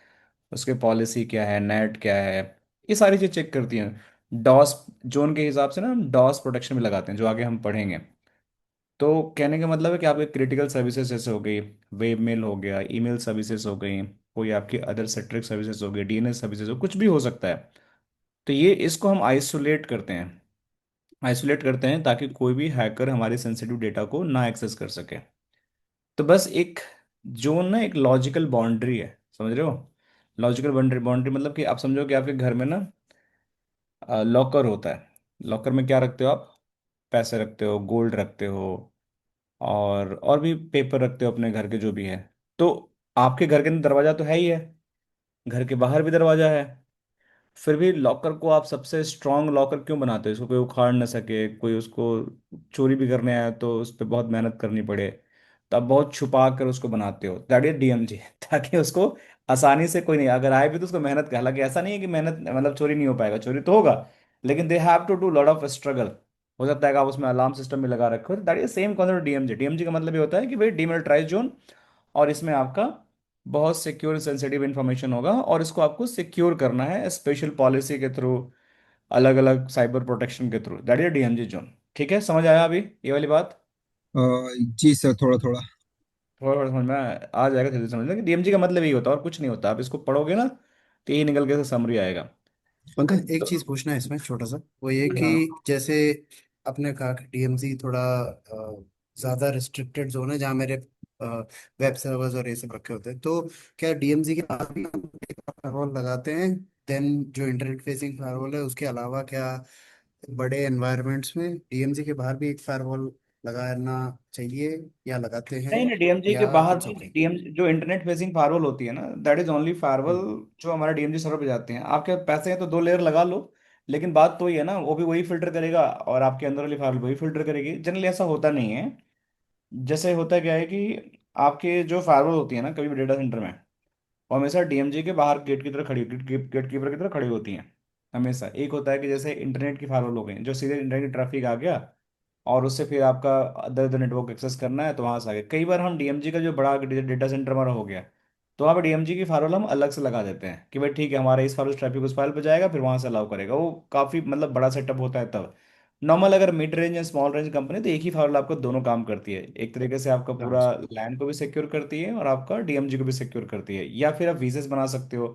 उसके पॉलिसी क्या है, नेट क्या है, ये सारी चीज़ चेक करती हैं। डॉस जोन के हिसाब से ना हम डॉस प्रोटेक्शन भी लगाते हैं, जो आगे हम पढ़ेंगे। तो कहने का मतलब है कि आपके क्रिटिकल सर्विसेज जैसे हो गई, वेब मेल हो गया, ईमेल सर्विसेज हो गई, कोई आपकी अदर सेट्रिक सर्विसेज हो गई, डीएनएस सर्विसेज हो, कुछ भी हो सकता है। तो ये इसको हम आइसोलेट करते हैं, आइसोलेट करते हैं ताकि कोई भी हैकर हमारे सेंसिटिव डेटा को ना एक्सेस कर सके। तो बस एक जोन ना एक लॉजिकल बाउंड्री है, समझ रहे हो? लॉजिकल बाउंड्री, बाउंड्री मतलब कि आप समझो कि आपके घर में ना लॉकर होता है। लॉकर में क्या रखते हो आप? पैसे रखते हो, गोल्ड रखते हो, और भी पेपर रखते हो अपने घर के जो भी है। तो आपके घर के अंदर दरवाजा तो है ही है, घर के बाहर भी दरवाजा है, फिर भी लॉकर को आप सबसे स्ट्रांग लॉकर क्यों बनाते हो? इसको कोई उखाड़ ना सके, कोई उसको चोरी भी करने आए तो उस पर बहुत मेहनत करनी पड़े, तो आप बहुत छुपा कर उसको बनाते हो, दैट इज डीएमजी ताकि उसको आसानी से कोई नहीं, अगर आए भी तो उसको मेहनत का, हालांकि ऐसा नहीं है कि मेहनत मतलब चोरी नहीं हो पाएगा, चोरी तो होगा, लेकिन they have to do lot of struggle. हो सकता है कि आप उसमें अलार्म सिस्टम भी लगा रखे हो, that is same concept DMG. DMG का मतलब ये होता है कि भाई डीमिलिटराइज जोन, और इसमें आपका बहुत सिक्योर सेंसिटिव इंफॉर्मेशन होगा, और इसको आपको सिक्योर करना है स्पेशल पॉलिसी के थ्रू, अलग अलग साइबर प्रोटेक्शन के through, that is DMG zone. ठीक है, समझ आया अभी ये वाली बात? जी सर, थोड़ा थोड़ा। थोड़ा थोड़ा समझ में आ जाएगा, धीरे धीरे समझ में कि डीएमजी का मतलब यही होता है और कुछ नहीं होता। आप इसको पढ़ोगे ना तो यही निकल के समरी आएगा। पंकज, एक तो चीज पूछना है इसमें छोटा सा, वो ये कि हाँ। जैसे आपने कहा कि डीएमसी थोड़ा ज्यादा रिस्ट्रिक्टेड जोन है जहाँ मेरे वेब सर्वर्स और ये सब रखे होते हैं, तो क्या डीएमसी के बाद भी हम एक फायरवॉल लगाते हैं? देन जो इंटरनेट फेसिंग फायरवॉल है उसके अलावा क्या बड़े एनवायरनमेंट्स में डीएमसी के बाहर भी एक फायरवॉल लगाना चाहिए, या लगाते हैं, नहीं नहीं, डीएमजी के या बाहर इट्स भी ओके? डीएम जो इंटरनेट फेसिंग फायरवॉल होती है ना, दैट इज ओनली फायरवॉल हम्म। जो हमारे डीएमजी सर्वर पे जाते हैं। आपके पैसे हैं तो दो लेयर लगा लो, लेकिन बात तो ही है ना, वो भी वही फिल्टर करेगा और आपके अंदर वाली फाइल वही फिल्टर करेगी। जनरली ऐसा होता नहीं है। जैसे होता क्या है कि आपके जो फायरवॉल होती है ना कभी भी डेटा सेंटर में, वो हमेशा डीएमजी के बाहर गेट की तरह खड़ी, गेट कीपर की तरह खड़ी होती हैं हमेशा। एक होता है कि जैसे इंटरनेट की फायरवॉल हो गई जो सीधे इंटरनेट की ट्रैफिक आ गया और उससे फिर आपका अदर अदर नेटवर्क एक्सेस करना है तो वहां से आ गया। कई बार हम डीएमजी का जो बड़ा डेटा सेंटर हमारा हो गया तो वहाँ पे डीएमजी की फायरवॉल हम अलग से लगा देते हैं कि भाई ठीक है हमारा इस फाइल ट्रैफिक उस फाइल पे जाएगा फिर वहां से अलाउ करेगा। वो काफी मतलब बड़ा सेटअप होता है तब। नॉर्मल अगर मिड रेंज या स्मॉल रेंज कंपनी तो एक ही फाइल आपको दोनों काम करती है, एक तरीके से आपका पूरा अच्छा। लैन को भी सिक्योर करती है और आपका डीएमजी को भी सिक्योर करती है। या फिर आप वीसेस बना सकते हो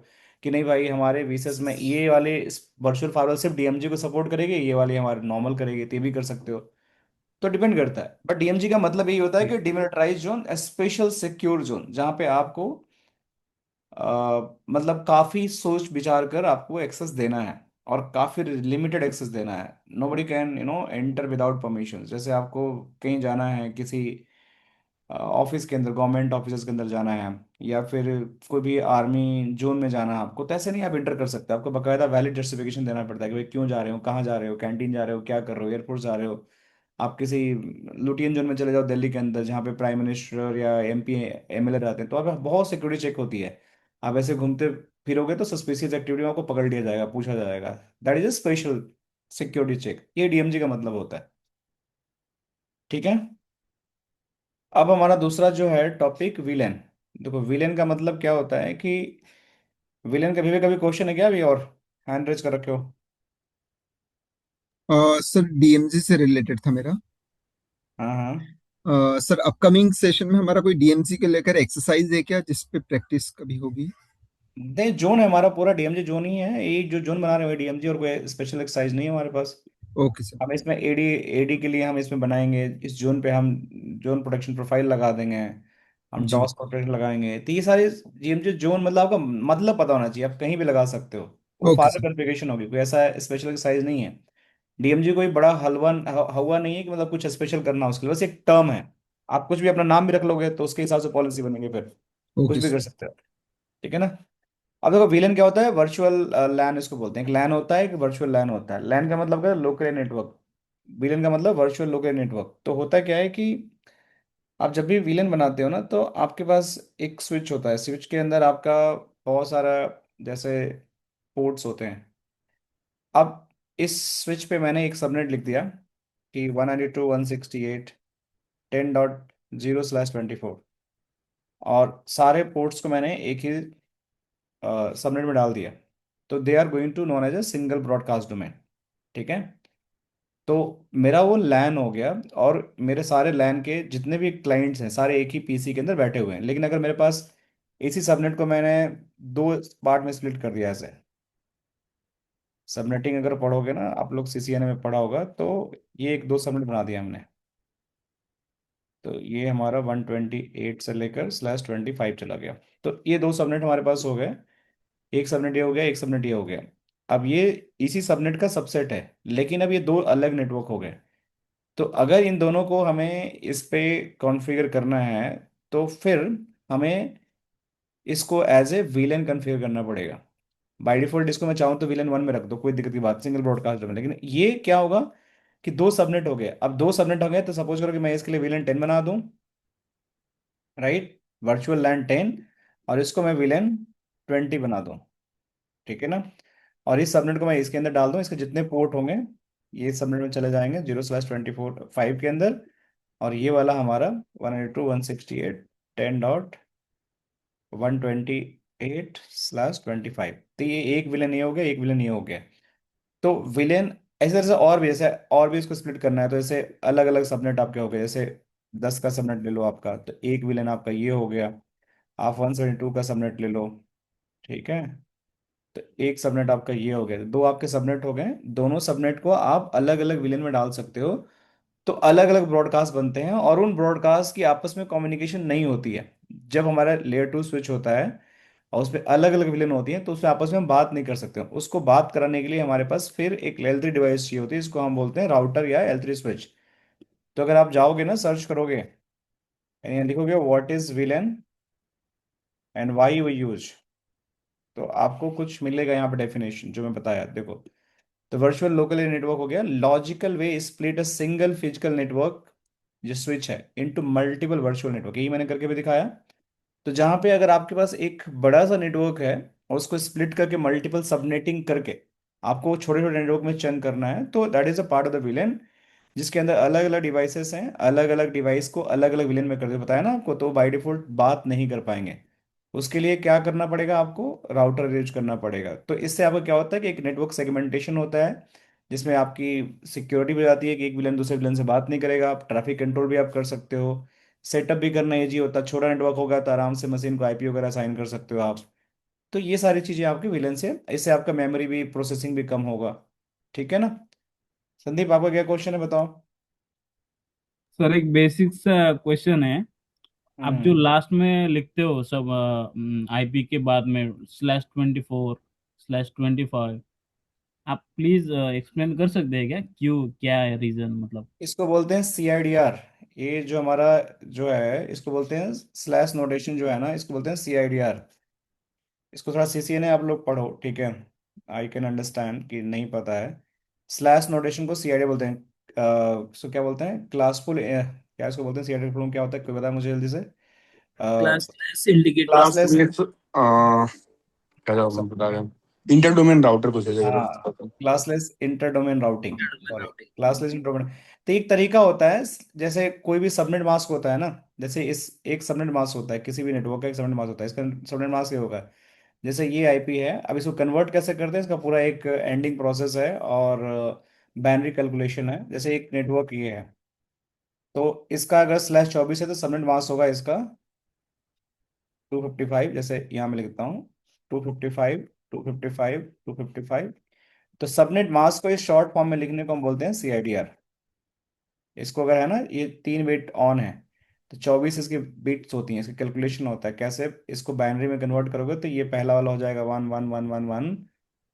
कि नहीं भाई हमारे वीसेस में ये वाले वर्चुअल फाइल सिर्फ डीएमजी को सपोर्ट करेगी, ये वाली हमारे नॉर्मल करेगी, तो ये भी कर सकते हो। तो डिपेंड करता है, बट डीएमजी का मतलब यही होता है कि demilitarise zone, special secure zone, जहां पे आपको मतलब काफी सोच विचार कर आपको एक्सेस देना है और काफी लिमिटेड एक्सेस देना है। Nobody can enter without permission. जैसे आपको कहीं जाना है किसी ऑफिस के अंदर, गवर्नमेंट ऑफिस के अंदर जाना है या फिर कोई भी आर्मी जोन में जाना है आपको, तो ऐसे नहीं आप इंटर कर सकते। आपको बकायदा वैलिड जस्टिफिकेशन देना पड़ता है कि भाई क्यों जा रहे हो, कहाँ जा रहे हो, कैंटीन जा रहे हो, क्या कर रहे हो, एयरपोर्ट जा रहे हो। आप किसी लुटियन जोन में चले जाओ दिल्ली के अंदर जहाँ पे प्राइम मिनिस्टर या एमपी एमएलए रहते हैं तो वहाँ पे बहुत सिक्योरिटी चेक होती है। आप ऐसे घूमते फिरोगे तो सस्पिशियस एक्टिविटी में आपको पकड़ लिया जाएगा, पूछा जाएगा। That is a special security check, ये डीएमजी का मतलब होता है। ठीक है। अब हमारा दूसरा जो है टॉपिक विलेन। देखो विलेन का मतलब क्या होता है कि विलेन कभी भी कभी क्वेश्चन है क्या अभी, और हैंड रेज कर रखे हो? सर डीएमजी से रिलेटेड था मेरा। हाँ हाँ। सर अपकमिंग सेशन में हमारा कोई डीएमजी के लेकर एक्सरसाइज है क्या जिस पे प्रैक्टिस कभी होगी? नहीं, जोन है हमारा पूरा डीएमजी जोन ही है, ये जो जोन बना रहे हैं डीएमजी, और कोई स्पेशल एक्सरसाइज नहीं है हमारे पास। Okay sir. हम इसमें एडी एडी के लिए हम इसमें बनाएंगे, इस जोन पे हम जोन प्रोटेक्शन प्रोफाइल लगा देंगे, हम जी। डॉस प्रोटेक्शन लगाएंगे। तो ये सारे डीएमजी जोन मतलब आपका मतलब पता होना चाहिए, आप कहीं भी लगा सकते हो। वो ओके फादर सर। कॉन्फ़िगरेशन होगी, कोई ऐसा स्पेशल एक्सरसाइज नहीं है। डीएमजी कोई बड़ा हलवा हवा नहीं है कि मतलब कुछ स्पेशल करना हो उसके लिए, बस एक टर्म है। आप कुछ भी अपना नाम भी रख लोगे तो उसके हिसाब से पॉलिसी बनेगी फिर, कुछ ओके भी सर। कर सकते हो। ठीक है ना। अब देखो विलन क्या होता है, वर्चुअल लैन इसको बोलते हैं। एक लैन होता है, एक वर्चुअल लैन होता है। लैन का मतलब क्या है, लोकल नेटवर्क। विलन का मतलब वर्चुअल लोकल नेटवर्क। तो होता क्या है कि आप जब भी विलन बनाते हो ना तो आपके पास एक स्विच होता है, स्विच के अंदर आपका बहुत सारा जैसे पोर्ट्स होते हैं। अब इस स्विच पे मैंने एक सबनेट लिख दिया कि 192.168.10.0/24, और सारे पोर्ट्स को मैंने एक ही सबनेट में डाल दिया। तो they are going to known as a single broadcast domain. ठीक है। तो मेरा वो लैन हो गया, और मेरे सारे लैन के जितने भी क्लाइंट्स हैं सारे एक ही पीसी के अंदर बैठे हुए हैं। लेकिन अगर मेरे पास इसी सबनेट को मैंने दो पार्ट में स्प्लिट कर दिया ऐसे, सबनेटिंग अगर पढ़ोगे ना आप लोग, सीसीएनए में पढ़ा होगा, तो ये एक दो सबनेट बना दिया हमने। तो ये हमारा 128 से लेकर /25 चला गया। तो ये दो सबनेट हमारे पास हो गए। एक सबनेट ये हो गया, एक सबनेट ये हो गया। अब ये इसी सबनेट का सबसेट है, लेकिन अब ये दो अलग नेटवर्क हो गए। तो अगर इन दोनों को हमें इस पे कॉन्फ़िगर करना है तो फिर हमें इसको एज ए वीलन कॉन्फ़िगर करना पड़ेगा। बाय डिफॉल्ट इसको मैं चाहूँ तो वीलन 1 में रख दो, कोई दिक्कत की बात, सिंगल ब्रॉडकास्ट में। लेकिन ये क्या होगा कि दो सबनेट हो गए। अब दो सबनेट हो गए तो सपोज करो कि मैं इसके लिए वीलन 10 बना दूं, राइट, वर्चुअल लैन 10, और इसको मैं वीलन 20 बना दूं। ठीक है ना। और इस सबनेट को मैं इसके अंदर डाल दूं, इसके जितने पोर्ट होंगे ये सबनेट में चले जाएंगे 0/24 5 के अंदर। और ये वाला हमारा 192.168.10.28/25। तो ये एक विलन ये हो गया, एक विलन ये हो गया। तो विलेन ऐसे ऐसे और भी, जैसे और भी इसको स्प्लिट करना है तो ऐसे अलग अलग सबनेट आपके हो गए। जैसे 10 का सबनेट ले लो आपका, तो एक विलेन आपका ये हो गया। आप 172 का सबनेट ले लो। ठीक है। तो एक सबनेट आपका ये हो गया, तो दो आपके सबनेट हो गए। दोनों सबनेट को आप अलग अलग विलेन में डाल सकते हो। तो अलग अलग ब्रॉडकास्ट बनते हैं, और उन ब्रॉडकास्ट की आपस में कम्युनिकेशन नहीं होती है। जब हमारा लेयर 2 स्विच होता है और उस पर अलग अलग विलेन होती हैं तो उसमें आपस में हम बात नहीं कर सकते। उसको बात कराने के लिए हमारे पास फिर एक L3 डिवाइस चाहिए होती है, इसको हम बोलते हैं राउटर या L3 स्विच। तो अगर आप जाओगे ना, सर्च करोगे, यानी लिखोगे what is VLAN and why we use, तो आपको कुछ मिलेगा यहाँ पे डेफिनेशन जो मैं बताया। देखो, तो वर्चुअल लोकल एरिया नेटवर्क हो गया। Logical way split a single physical network जो स्विच है इनटू मल्टीपल वर्चुअल नेटवर्क, यही मैंने करके भी दिखाया। तो जहां पे अगर आपके पास एक बड़ा सा नेटवर्क है और उसको स्प्लिट करके मल्टीपल सबनेटिंग करके आपको छोटे छोटे नेटवर्क में चंक करना है, तो that is a part of the villain, जिसके अंदर अलग अलग डिवाइसेस हैं, अलग अलग डिवाइस को अलग अलग विलेन में कर दे, बताया ना आपको, तो बाय डिफॉल्ट बात नहीं कर पाएंगे। उसके लिए क्या करना पड़ेगा आपको, राउटर यूज करना पड़ेगा। तो इससे आपको क्या होता है कि एक नेटवर्क सेगमेंटेशन होता है, जिसमें आपकी सिक्योरिटी भी जाती है कि एक विलेन दूसरे विलेन से बात नहीं करेगा, आप ट्रैफिक कंट्रोल भी आप कर सकते हो, सेटअप भी करना इजी होता है, छोटा नेटवर्क होगा तो आराम से मशीन को आईपी वगैरह साइन कर सकते हो आप। तो ये सारी चीजें आपके विलेन से, इससे आपका मेमोरी भी प्रोसेसिंग भी कम होगा। ठीक है ना। संदीप आपका क्या क्वेश्चन है बताओ। सर एक बेसिक सा क्वेश्चन है। आप जो हम्म। लास्ट में लिखते हो सब आईपी के बाद में /24/25, आप प्लीज एक्सप्लेन कर सकते हैं क्या, क्यों, क्या है रीजन मतलब? इसको बोलते हैं सीआईडीआर। ये जो हमारा जो है इसको बोलते हैं स्लैश नोटेशन जो है ना, इसको बोलते हैं सीआईडीआर। इसको थोड़ा सीसीएनए आप लोग पढ़ो, ठीक है। आई कैन अंडरस्टैंड कि नहीं पता है। स्लैश नोटेशन को सीआईडी बोलते हैं। सो क्या बोलते हैं, क्लासफुल क्या इसको बोलते हैं, सीआईडी फुल क्या होता है, कोई बताया मुझे जल्दी से। Classless indicator. क्लासलेस। क्या जवाब मैं बता रहा हूँ, इंटर डोमेन राउटर कुछ है जगह हाँ, classless inter domain routing, sorry, classless inter domain. तो एक तरीका होता है, जैसे कोई भी सबनेट मास्क होता है ना, जैसे इस एक सबनेट मास्क होता है, किसी भी नेटवर्क का एक सबनेट मास्क होता है, इसका सबनेट मास्क ये होगा। जैसे ये आईपी है, अब इसको कन्वर्ट कैसे करते हैं, इसका पूरा एक एंडिंग प्रोसेस है और बाइनरी कैलकुलेशन है। जैसे एक नेटवर्क ये है, तो इसका अगर /24 है तो सबनेट मास्क होगा इसका 255, जैसे यहाँ मैं लिखता हूँ 255, 255, 255। तो सबनेट मास्क को इस शॉर्ट फॉर्म में लिखने को हम बोलते हैं सीआईडीआर। इसको अगर है ना, ये 3 बिट ऑन है, तो 24 इसकी बिट्स होती हैं, इसका कैलकुलेशन होता है कैसे, इसको बाइनरी में कन्वर्ट करोगे तो ये पहला वाला हो जाएगा 1 1 1 1 1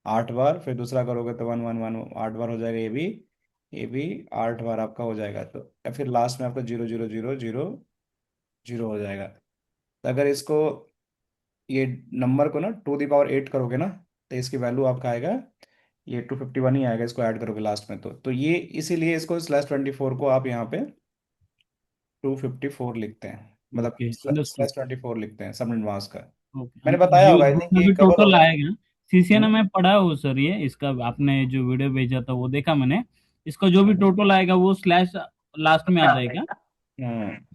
8 बार, फिर दूसरा करोगे तो 1 1 1 8 बार हो जाएगा, ये भी 8 बार आपका हो जाएगा, तो या फिर लास्ट में आपका 0 0 0 0 0 हो जाएगा। तो अगर इसको, ये नंबर को ना 2 द पावर 8 करोगे ना, तो इसकी वैल्यू आपका आएगा, ये 251 ही आएगा, इसको ऐड करोगे लास्ट में, तो ये इसीलिए इसको /24 को आप यहाँ पे 254 लिखते हैं, मतलब ओके, अंडरस्टूड। /24 लिखते हैं सबनेट मास्क का। ओके, मैंने मतलब बताया जो होगा, आई जो थिंक ये भी कवर टोटल होगा। आएगा, सीसीएनए हम्म। में पढ़ा हो सर, ये इसका आपने जो वीडियो भेजा था वो देखा मैंने। इसका जो भी अच्छा। टोटल आएगा वो स्लैश लास्ट में आता है क्या? इस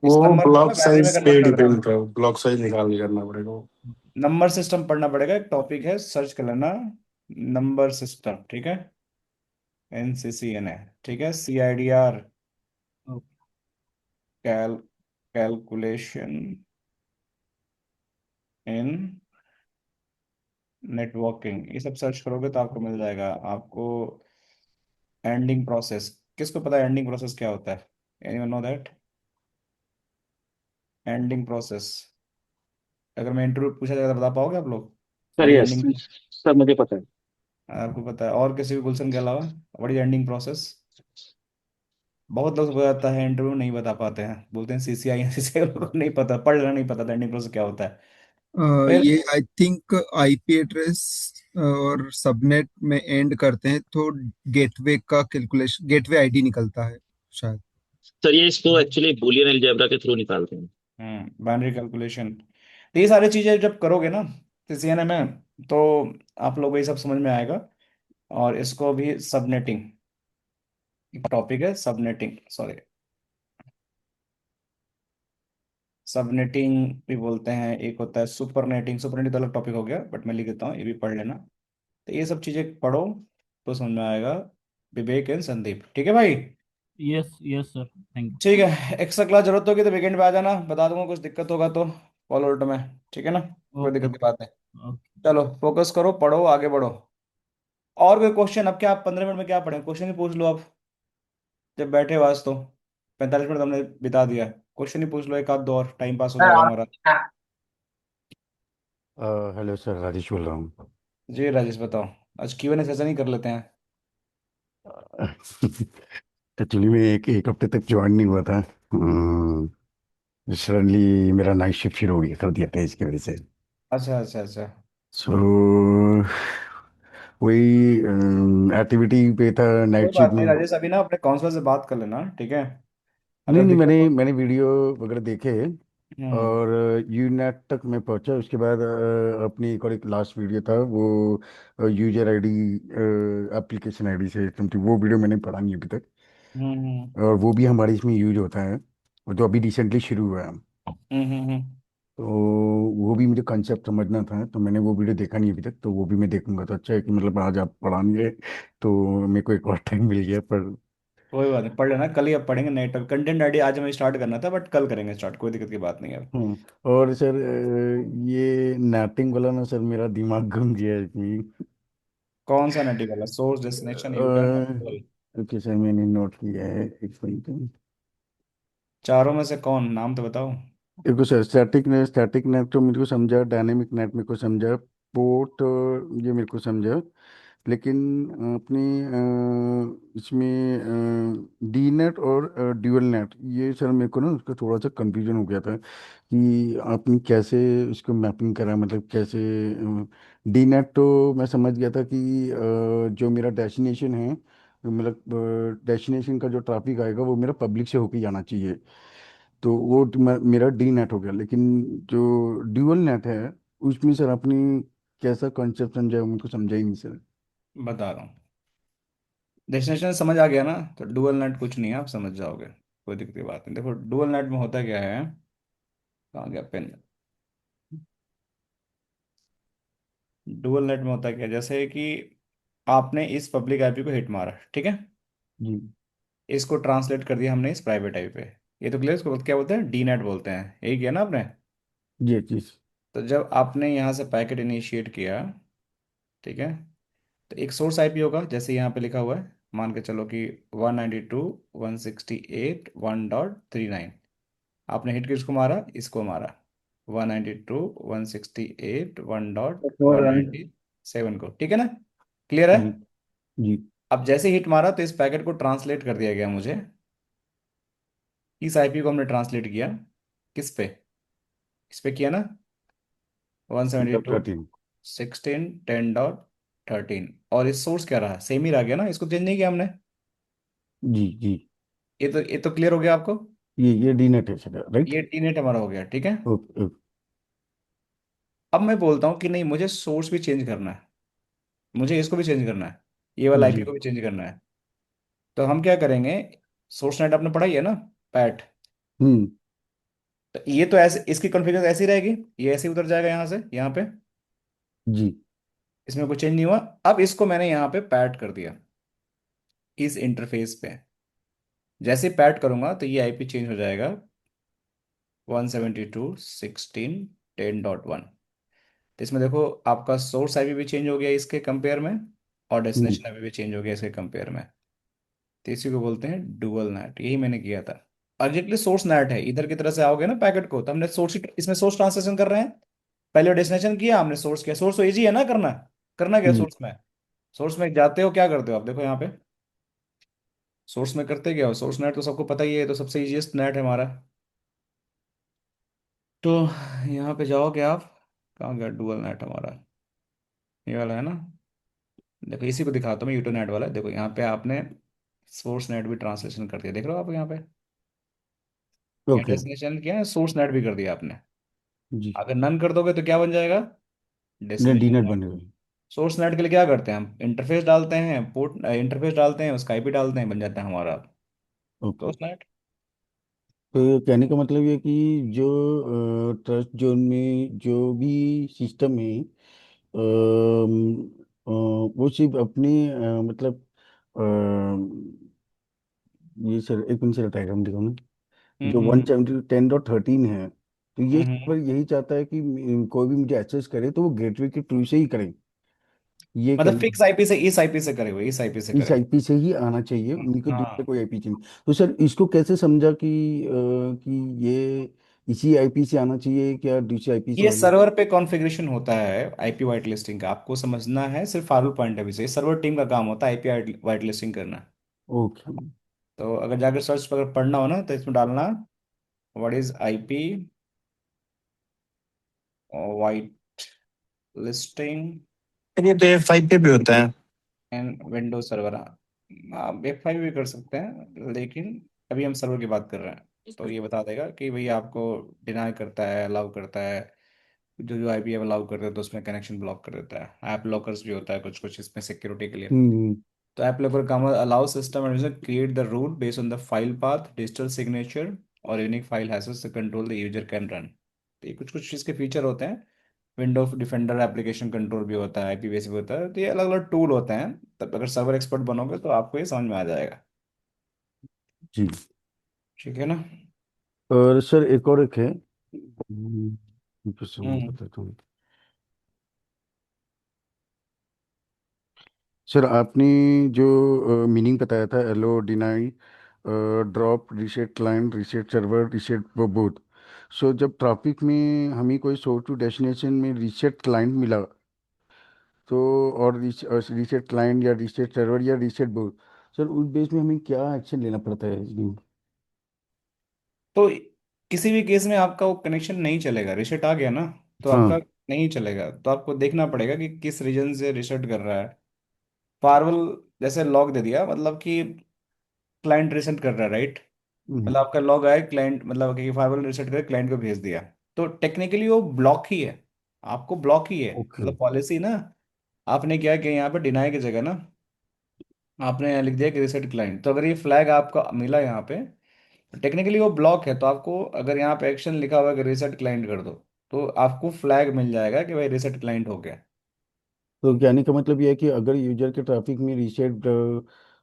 वो नंबर को ना ब्लॉक बाइनरी में साइज पे कन्वर्ट कर देना। डिपेंड कर, ब्लॉक साइज निकाल के करना पड़ेगा वो। नंबर सिस्टम पढ़ना पड़ेगा, एक टॉपिक है, सर्च कर लेना, नंबर सिस्टम, ठीक है, NCCN है, ठीक है, CIDR, okay. Cal calculation in networking, ये सब सर्च करोगे तो आपको मिल जाएगा आपको। एंडिंग प्रोसेस, किसको पता है एंडिंग प्रोसेस क्या होता है, anyone know that, ending process? अगर मैं इंटरव्यू पूछा जाएगा तो बता पाओगे आप लोग, sir what is yes, ending? Sir मुझे पता है। आपको पता है, और किसी भी गुलशन के अलावा, व्हाट इज एंडिंग प्रोसेस? बहुत लोग बताता है इंटरव्यू नहीं बता पाते हैं, बोलते हैं CCI CCI को नहीं पता, पढ़ लेना नहीं पता एंडिंग प्रोसेस क्या होता है। फिर ये आई थिंक आईपी एड्रेस और सबनेट में एंड करते हैं तो गेटवे का कैलकुलेशन, गेटवे आईडी निकलता है शायद। सर ये इसको एक्चुअली बूलियन अलजेब्रा के थ्रू निकालते हैं। बाइनरी कैलकुलेशन, तो ये सारी चीजें जब करोगे ना CCNA में, तो आप लोगों को ये सब समझ में आएगा। और इसको भी सबनेटिंग, एक टॉपिक है सबनेटिंग, सॉरी, सबनेटिंग भी बोलते हैं, एक होता है सुपरनेटिंग। सुपरनेटिंग तो अलग टॉपिक हो गया, बट मैं लिख देता हूँ, ये भी पढ़ लेना। तो ये सब चीजें पढ़ो तो समझ में आएगा। विवेक एंड संदीप, ठीक है भाई। यस यस सर, थैंक ठीक है, एक्स्ट्रा क्लास जरूरत होगी तो वीकेंड पे आ जाना, बता दूंगा कुछ दिक्कत होगा तो कॉल उल्ट में, ठीक है ना, यू। कोई ओके दिक्कत की बात है। ओके। चलो फोकस करो, पढ़ो, आगे बढ़ो। और कोई क्वेश्चन, अब क्या आप 15 मिनट में क्या पढ़े, क्वेश्चन ही पूछ लो अब, जब बैठे हो आज तो 45 मिनट हमने बिता दिया, क्वेश्चन ही पूछ लो, एक आध दो और टाइम पास हो जाएगा हमारा। हेलो सर, राजेश बोल रहा हूँ। जी राजेश बताओ, आज Q&A सेशन ही कर लेते हैं। एक्चुअली मैं एक हफ्ते तक ज्वाइन नहीं हुआ था। सडनली मेरा नाइट शिफ्ट शुरू हो गया कर दिया था इसकी वजह से। अच्छा अच्छा अच्छा। सो वही एक्टिविटी पे था, कोई नाइट शिफ्ट बात नहीं में। राजेश, अभी ना अपने काउंसलर से बात कर लेना, ठीक है? नहीं अगर नहीं, दिक्कत मैंने हो। मैंने वीडियो वगैरह देखे। हम्म और यूनेट तक मैं पहुंचा, उसके बाद अपनी एक और एक लास्ट वीडियो था वो यूजर आईडी, एप्लीकेशन आईडी से समथिंग, वो वीडियो मैंने पढ़ा नहीं अभी तक। हम्म और वो भी हमारे इसमें यूज होता है, और जो अभी रिसेंटली शुरू हुआ है। हम्म। तो वो भी मुझे कंसेप्ट समझना था, तो मैंने वो वीडियो देखा नहीं अभी तक, तो वो भी मैं देखूंगा। तो अच्छा है कि मतलब आज आप पढ़ा नहीं रहे, तो मेरे को एक और टाइम मिल गया। पर कोई बात नहीं, पढ़ लेना, कल ही अब पढ़ेंगे। नए टॉपिक कंटेंट आईडी आज हमें स्टार्ट करना था, बट कल करेंगे स्टार्ट, कोई दिक्कत की बात नहीं है। हम्म। और सर ये नैटिंग वाला ना सर, मेरा दिमाग घूम गया है इसमें। कौन सा नेटिव वाला? Source, destination, U turn, multiple? Okay sir, मैंने नोट किया है, एक मिनट। चारों में से कौन, नाम तो बताओ। देखो सर, स्टैटिक नेट तो मेरे को समझा, डायनेमिक नेट मेरे को समझा, पोर्ट ये मेरे को समझा। लेकिन अपनी इसमें डी नेट और ड्यूअल नेट, ये सर मेरे को ना उसका थोड़ा सा कंफ्यूजन हो गया था कि आपने कैसे उसको मैपिंग करा, मतलब कैसे। डी नेट तो मैं समझ गया था कि जो मेरा डेस्टिनेशन है, मतलब डेस्टिनेशन का जो ट्रैफिक आएगा वो मेरा पब्लिक से होके जाना चाहिए। तो वो तो मेरा डी नेट हो गया। लेकिन जो ड्यूअल नेट है, उसमें सर अपनी कैसा कॉन्सेप्ट समझा है, उनको समझा ही नहीं सर। बता रहा हूँ। डेस्टिनेशन समझ आ गया ना? तो डुअल नेट कुछ नहीं है, आप समझ जाओगे, कोई दिक्कत की बात नहीं। देखो डुअल नेट में होता क्या है, कहाँ गया पेन? डुअल नेट में होता क्या है, जैसे कि आपने इस पब्लिक आईपी को हिट मारा, ठीक है? जी इसको ट्रांसलेट कर दिया हमने इस प्राइवेट आईपी पे। ये तो क्लियर, इसको क्या बोलते हैं? डी नेट बोलते हैं, यही किया ना आपने? जी जी। तो जब आपने यहाँ से पैकेट इनिशिएट किया, ठीक है, तो एक सोर्स आईपी होगा, जैसे यहाँ पे लिखा हुआ है, मान के चलो कि 192.168.1.39। आपने हिट किसको मारा? इसको मारा, 192.168.1.197 को, ठीक है ना? क्लियर है? जी जी अब जैसे हिट मारा तो इस पैकेट को ट्रांसलेट कर दिया गया मुझे, इस आईपी को हमने ट्रांसलेट किया किस पे? इस पे किया ना, वन सेवेंटी डॉट टू 13। 16.10.13। और इस सोर्स क्या रहा? सेम ही रह गया ना, इसको चेंज नहीं किया हमने। जी जी। ये तो क्लियर हो गया आपको? ये डी नेट है सर, राइट? ये टीनेट हमारा हो गया, ठीक है। Okay okay. अब मैं बोलता हूँ कि नहीं, मुझे सोर्स भी चेंज करना है, मुझे इसको भी चेंज करना है, ये वाला आईपी जी। को भी चेंज करना है। तो हम क्या करेंगे? सोर्स नेट आपने पढ़ाई है ना, पैट? हम्म। तो ये तो ऐसे, इसकी कॉन्फ़िगरेशन ऐसी रहेगी, ये ऐसे ही उतर जाएगा यहाँ से यहाँ पे, जी इसमें कोई चेंज नहीं हुआ। अब इसको मैंने यहाँ पे पैट कर दिया इस इंटरफेस पे। जैसे पैट करूंगा तो ये आईपी चेंज हो जाएगा, 172.16.10.1। तो इसमें देखो, आपका सोर्स आईपी भी चेंज हो गया इसके कंपेयर में, और हम्म डेस्टिनेशन आईपी भी चेंज हो गया इसके कंपेयर में। तो इसी को बोलते हैं डुअल नेट, यही मैंने किया था। एग्जैक्टली सोर्स नेट है, इधर की तरह से आओगे ना पैकेट को, तो हमने सोर्स, इसमें सोर्स ट्रांसलेशन कर रहे हैं। पहले डेस्टिनेशन किया हमने, सोर्स किया। सोर्स तो इजी है ना करना, करना क्या हम्म। सोर्स में? सोर्स में जाते हो क्या करते हो आप? देखो यहाँ पे सोर्स में करते क्या हो? सोर्स नेट तो सबको पता ही है, तो सबसे इजीएस्ट नेट है हमारा। तो यहाँ पे जाओगे आप, कहाँ गया डुअल नेट हमारा? ये वाला है ना? देखो इसी को दिखाता हूँ मैं, यूट्यूब नेट वाला। देखो यहाँ पे आपने सोर्स नेट भी ट्रांसलेशन कर दिया, देख रहे हो आप यहाँ पे? यहाँ ओके। डेस्टिनेशन क्या है, सोर्स नेट भी कर दिया आपने। जी। अगर नन कर दोगे तो क्या बन जाएगा? नहीं, डी डेस्टिनेशन नेट नेट। बनेगा। सोर्स नेट के लिए क्या करते हैं हम? इंटरफेस डालते हैं, पोर्ट इंटरफेस डालते हैं, उसका आईपी डालते हैं, बन जाता है हमारा ओके। Source net. तो कहने का मतलब ये कि जो ट्रस्ट जोन में जो भी सिस्टम है, वो सिर्फ अपनी मतलब ये सर एक मिनट से डायग्राम दिखाऊँ। हम्म जो वन हम्म सेवेंटी 10.13 है, तो ये हम्म। केवल यही चाहता है कि कोई भी मुझे एक्सेस करे तो वो गेटवे के थ्रू से ही करे, ये मतलब कहना। फिक्स आईपी से, इस आईपी से करे, हुए इस आईपी से इस करे। आईपी से ही आना चाहिए, उनको दूसरे हाँ, कोई आईपी चाहिए। तो सर इसको कैसे समझा कि ये इसी आईपी से आना चाहिए, क्या दूसरे आईपी से ये आना? सर्वर पे कॉन्फ़िगरेशन होता है आईपी वाइट लिस्टिंग का, आपको समझना है सिर्फ फार्मल पॉइंट ऑफ व्यू से। सर्वर टीम का काम होता है आईपी वाइट लिस्टिंग करना। ओके। तो अगर जाकर सर्च पर पढ़ना हो ना, तो इसमें डालना what is IP white listing, ये तो F5 पे भी होता है। एंड विंडोज सर्वर, आप F5 भी कर सकते हैं, लेकिन अभी हम सर्वर की बात कर रहे हैं। तो ये बता देगा कि भाई आपको डिनाई करता है, अलाउ करता है, जो जो आईपी अलाउ करते हैं तो उसमें कनेक्शन ब्लॉक कर देता है। ऐप लॉकर्स भी होता है कुछ कुछ इसमें सिक्योरिटी के लिए। हम्म। तो ऐप लॉकर का allow system and create the route based on the file path, digital signature और unique file hashes to control the user can run. तो ये कुछ कुछ इसके फीचर होते हैं। विंडो डिफेंडर एप्लीकेशन कंट्रोल भी होता है, आईपी बेस भी होता है। तो ये अलग अलग टूल होते हैं। तब अगर सर्वर एक्सपर्ट बनोगे तो आपको ये समझ में आ जाएगा। जी। ठीक है ना। और सर एक और एक है, फिर से मैं हम्म। बताता हूँ। सर आपने जो मीनिंग बताया था, allow, deny, drop, reset client, reset server, reset वो बोथ। सो जब ट्रैफिक में हमें कोई सोर्स टू डेस्टिनेशन में रीसेट क्लाइंट मिला, तो और रीसेट क्लाइंट या रीसेट सर्वर या रीसेट बोथ, सर उस बेस में हमें क्या एक्शन लेना पड़ता है इसमें? तो किसी भी केस में आपका वो कनेक्शन नहीं चलेगा। रिसेट आ गया ना, तो आपका हाँ। नहीं चलेगा। तो आपको देखना पड़ेगा कि किस रीजन से रिसेट कर रहा है। फायरवॉल जैसे लॉग दे दिया, मतलब कि क्लाइंट रिसेट कर रहा है, राइट। हम्म। मतलब आपका लॉग आया क्लाइंट, मतलब कि फायरवॉल रिसेट कर क्लाइंट को भेज दिया, तो टेक्निकली वो ब्लॉक ही है। आपको ब्लॉक ही है, ओके। मतलब पॉलिसी ना। आपने क्या किया यहाँ पे, डिनाई की जगह ना आपने यहाँ लिख दिया कि रिसेट क्लाइंट। तो अगर ये फ्लैग आपको मिला यहाँ पे, टेक्निकली वो ब्लॉक है। तो आपको अगर यहाँ पे एक्शन लिखा हुआ है कि रिसेट क्लाइंट कर दो, तो आपको फ्लैग मिल जाएगा कि भाई रिसेट क्लाइंट हो गया। तो कहने का मतलब ये है कि अगर यूजर के ट्रैफिक में रीसेट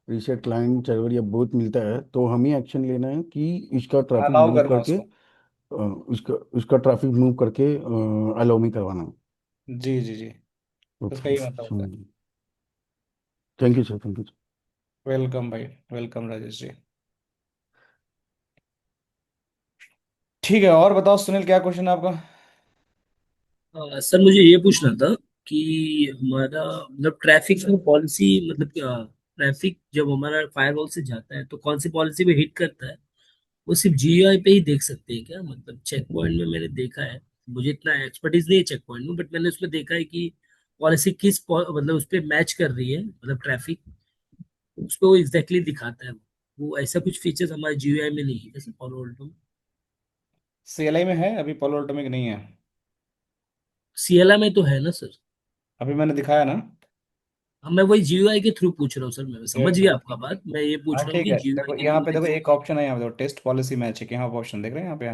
रीसेट क्लाइंट सर्वर या बोथ मिलता है, तो हमें एक्शन लेना है कि इसका ट्रैफिक अलाउ मूव करना करके उसको। उसका उसका ट्रैफिक मूव करके अलाउ में करवाना है। जी जी जी। उसका ओके, ही मतलब होता है। समझ। Thank you sir, thank you. Welcome भाई, वेलकम राजेश जी। ठीक है, और बताओ सुनील, क्या क्वेश्चन है आपका। सर मुझे ये पूछना था कि हमारा मतलब ट्रैफिक में पॉलिसी मतलब ट्रैफिक जब हमारा फायरवॉल से जाता है तो कौन सी पॉलिसी पे हिट करता है, वो सिर्फ जीयूआई पे ही देख सकते हैं क्या? मतलब चेक पॉइंट में मैंने देखा है, मुझे इतना एक्सपर्टीज नहीं है चेक पॉइंट में, बट मैंने उसमें देखा है कि पॉलिसी मतलब उस पर मैच कर रही है, मतलब ट्रैफिक उस पर वो एग्जैक्टली दिखाता है। वो ऐसा कुछ फीचर्स हमारे जीयूआई में नहीं है जैसे फॉलो में। सीएलआई में है, अभी पोलो ऑटोमिक नहीं है। सीएलआई में तो है ना सर? अभी मैंने दिखाया ना। हाँ, मैं वही जीयूआई के थ्रू पूछ रहा हूँ सर, मैं ये समझ गया आपका बात, मैं ये पूछ हाँ रहा हूँ ठीक कि है, जीयूआई देखो के यहाँ थ्रू पे, देखो देख एक सकते हैं। ऑप्शन है यहाँ पे, टेस्ट पॉलिसी मैच है कि यहाँ पे ऑप्शन देख रहे हैं यहाँ पे।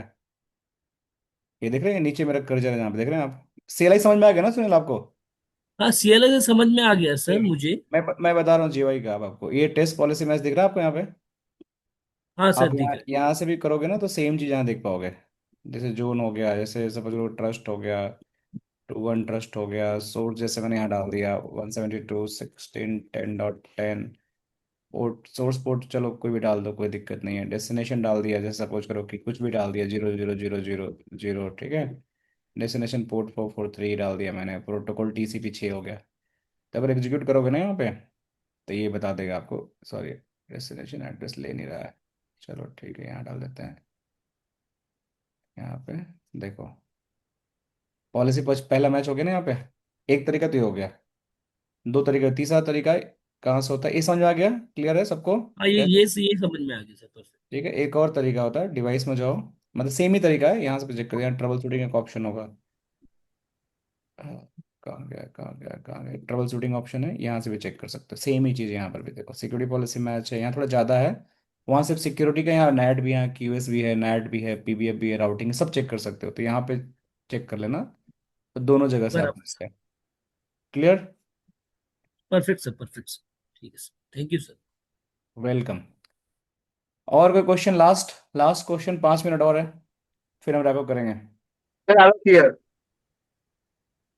ये देख रहे हैं नीचे मेरा कर्जर है, यहाँ पे देख रहे हैं आप। सीएलआई समझ में आ गया ना सुनील आपको। हाँ सीएलआई से समझ में आ गया सर ठीक। मुझे। मैं बता रहा हूँ जीवाई का। अब आपको ये टेस्ट पॉलिसी मैच दिख रहा है आपको यहाँ पे। हाँ आप सर दिख यहाँ रहा है। यहाँ से भी करोगे ना तो सेम चीज़ यहाँ देख पाओगे। जैसे जोन हो गया, जैसे सपोज लो ट्रस्ट हो गया, टू वन ट्रस्ट हो गया, सोर्स जैसे मैंने यहाँ डाल दिया 172.16.10.10। पोर्ट, सोर्स पोर्ट चलो कोई भी डाल दो, कोई दिक्कत नहीं है। डेस्टिनेशन डाल दिया, जैसे सपोज करो कि कुछ भी डाल दिया 00000, ठीक है। डेस्टिनेशन पोर्ट 443 डाल दिया मैंने, प्रोटोकॉल टीसीपी 6 हो गया। तो अगर एग्जीक्यूट करोगे ना यहाँ पे, तो ये बता देगा आपको। सॉरी, डेस्टिनेशन एड्रेस ले नहीं रहा है। चलो ठीक है, यहाँ डाल देते हैं। यहाँ पे देखो, पॉलिसी पहला मैच हो गया ना यहाँ पे। एक तरीका तो ये हो गया, दो तरीका, तीसरा तरीका कहाँ से होता है, ये समझ में आ गया, क्लियर है सबको। हाँ ये समझ में आ गया सर, परफेक्ट। ठीक है, एक और तरीका होता है, डिवाइस में जाओ, मतलब सेम ही तरीका है, यहाँ से चेक करो, यहाँ ट्रबल शूटिंग का ऑप्शन होगा। हाँ, कहाँ गया ट्रबल शूटिंग ऑप्शन है, यहाँ से भी चेक कर सकते हो। सेम ही चीज़ यहाँ पर भी देखो, सिक्योरिटी पॉलिसी मैच है, यहाँ थोड़ा ज़्यादा है। वहाँ सिर्फ सिक्योरिटी का, यहाँ नेट भी है, क्यूएस भी है, नेट भी है, पीबीएफ भी है, राउटिंग सब चेक कर सकते हो। तो यहाँ पे चेक कर लेना, तो दोनों जगह से आप बराबर sir. Clear. Perfect sir, perfect sir. ठीक है sir, thank you sir. Welcome. और कोई question, last last question, 5 minute और है, फिर हम रैप अप करेंगे। Sir Alok here.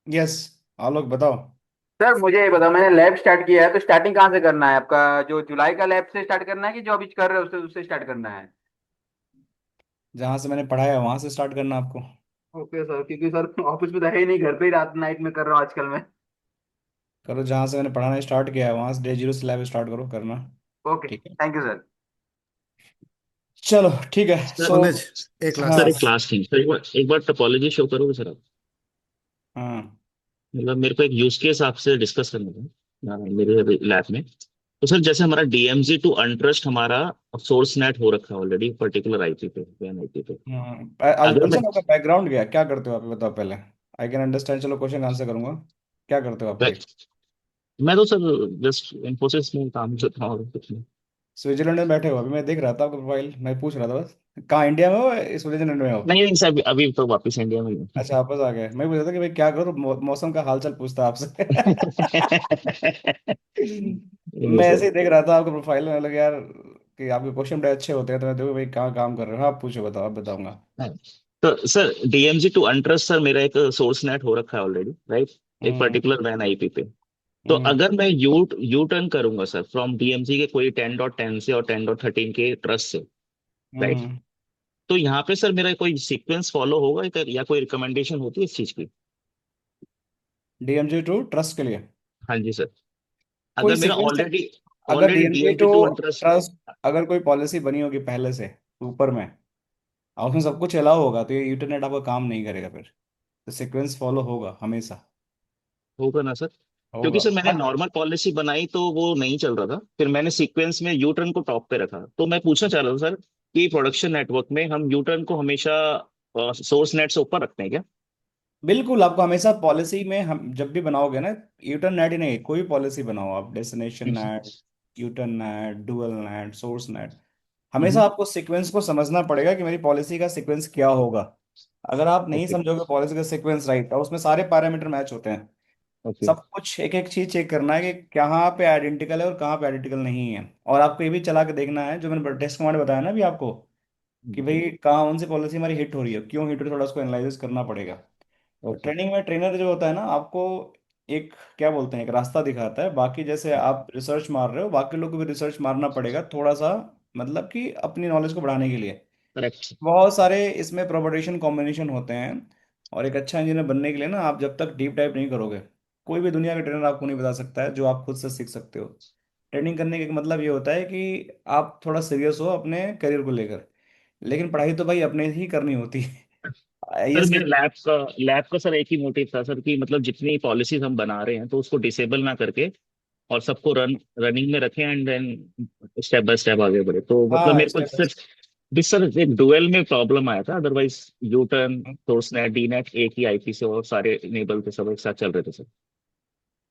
यस, आलोक बताओ। सर मुझे ये बताओ, मैंने लैब स्टार्ट किया है तो स्टार्टिंग कहाँ से करना है? आपका जो जुलाई का लैब से स्टार्ट करना है कि जो अभी कर रहे हो उससे उससे स्टार्ट करना है? जहाँ से मैंने पढ़ाया वहां से स्टार्ट करना आपको। ओके सर, क्योंकि सर ऑफिस में तो है ही नहीं, घर पे ही रात नाइट में कर रहा हूँ आजकल मैं। करो, जहाँ से मैंने पढ़ाना स्टार्ट किया है वहां से डे 0 से लैब स्टार्ट करो करना। ओके, ठीक है, थैंक यू सर। चलो ठीक है। सर सो पंकज, एक हाँ सर लास्ट। एक लास्ट थिंग, सर एक बार टोपोलॉजी शो करोगे सर आप? हाँ, मतलब मेरे को एक यूज केस आपसे डिस्कस करना था मेरे लैब में। तो सर जैसे हमारा डीएमजी टू अनट्रस्ट हमारा सोर्स नेट हो रखा है ऑलरेडी पर्टिकुलर आईपी पे आईपी पे। आज अगर मैं गुलशन आपका बैकग्राउंड क्या करते हो आप, ये बताओ पहले। आई कैन अंडरस्टैंड, चलो क्वेश्चन आंसर करूंगा। क्या करते हो आप भाई? मैं तो सर जस्ट इन्फोसिस में काम करता हूँ, और कुछ नहीं। स्विट्जरलैंड में बैठे हो अभी? मैं देख रहा था आपका प्रोफाइल, मैं पूछ रहा था बस। कहाँ, इंडिया में हो या स्विट्जरलैंड में हो? नहीं नहीं सर, अभी अभी तो वापस इंडिया में ही हूँ। अच्छा, वापस आ गए। मैं पूछ रहा था कि भाई क्या करो, मौसम का हाल चाल पूछता आपसे। नहीं मैं सर। ऐसे ही देख रहा था आपका प्रोफाइल में, लगा यार कि आपके क्वेश्चन बड़े अच्छे होते हैं, तो मैं देखो भाई कहाँ काम कर रहे हो। हाँ, आप पूछो, बताओ, आप बताऊंगा। हाँ। तो सर डीएमजी टू अनट्रस्ट सर मेरा एक सोर्स नेट हो रखा है ऑलरेडी, राइट। एक हम्म। पर्टिकुलर वैन आईपी पे। तो हम्म। अगर मैं यू यू टर्न करूंगा सर फ्रॉम डीएमजी के कोई 10.10 से और 10.13 के ट्रस्ट से, राइट। हम्म। तो यहाँ पे सर मेरा कोई सीक्वेंस फॉलो होगा या कोई रिकमेंडेशन होती है इस चीज की? डीएमजी टू ट्रस्ट के लिए हाँ जी सर। कोई अगर मेरा सीक्वेंस, ऑलरेडी अगर already DMZ DMZ to to untrust. Trust, अगर कोई पॉलिसी बनी होगी पहले से ऊपर में, और उसमें सब कुछ अलाउ होगा, तो ये इंटरनेट आपका काम नहीं करेगा फिर। तो सीक्वेंस फॉलो होगा हमेशा। होगा ना सर? क्योंकि होगा। सर मैंने नॉर्मल पॉलिसी बनाई तो वो नहीं चल रहा था, फिर मैंने सीक्वेंस में यू टर्न को टॉप पे रखा। तो मैं पूछना चाह रहा था सर कि प्रोडक्शन नेटवर्क में हम यू टर्न को हमेशा सोर्स नेट से ऊपर रखते हैं क्या? बिल्कुल, आपको हमेशा पॉलिसी में, हम जब भी बनाओगे ना, यूटर्न नेट ही नहीं, कोई पॉलिसी बनाओ आप, डेस्टिनेशन हम्म, NAT, U-turn NAT, dual NAT, source NAT, हमेशा हम्म, आपको सीक्वेंस को समझना पड़ेगा कि मेरी पॉलिसी का सीक्वेंस क्या होगा। अगर आप नहीं ओके समझोगे पॉलिसी का सीक्वेंस राइट, और उसमें सारे पैरामीटर मैच होते हैं, ओके। सब कुछ एक एक चीज चेक करना है कि कहाँ पे आइडेंटिकल है और कहाँ पे आइडेंटिकल नहीं है। और आपको ये भी चला के देखना है, जो मैंने टेस्ट कमांड बताया ना अभी आपको, कि भाई कहाँ कौन सी पॉलिसी हमारी हिट हो रही है, क्यों हिट हो रही है, थोड़ा उसको एनालाइज करना पड़ेगा। तो ओके ट्रेनिंग में ट्रेनर जो होता है ना, आपको एक, क्या बोलते हैं, एक रास्ता दिखाता है। बाकी जैसे आप रिसर्च मार रहे हो, बाकी लोग को भी रिसर्च मारना पड़ेगा थोड़ा सा, मतलब कि अपनी नॉलेज को बढ़ाने के लिए। करेक्ट। बहुत सारे इसमें प्रोपोर्शन कॉम्बिनेशन होते हैं। और एक अच्छा इंजीनियर बनने के लिए ना, आप जब तक डीप डाइव नहीं करोगे, कोई भी दुनिया का ट्रेनर आपको नहीं बता सकता है जो आप खुद से सीख सकते हो। ट्रेनिंग करने का मतलब ये होता है कि आप थोड़ा सीरियस हो अपने करियर को लेकर, लेकिन पढ़ाई तो भाई अपने ही करनी होती है। सर आईएएस के। मेरे लैब का सर एक ही मोटिव था सर कि मतलब जितनी पॉलिसीज हम बना रहे हैं तो उसको डिसेबल ना करके और सबको रनिंग में रखें and then step by step आगे बढ़े। तो मतलब हाँ, मेरे को स्टेप। सिर्फ दिस सर एक डुअल में प्रॉब्लम आया था, otherwise you turn source NAT D NAT एक ही आईपी से और सारे इनेबल थे, सब एक साथ चल रहे थे सर।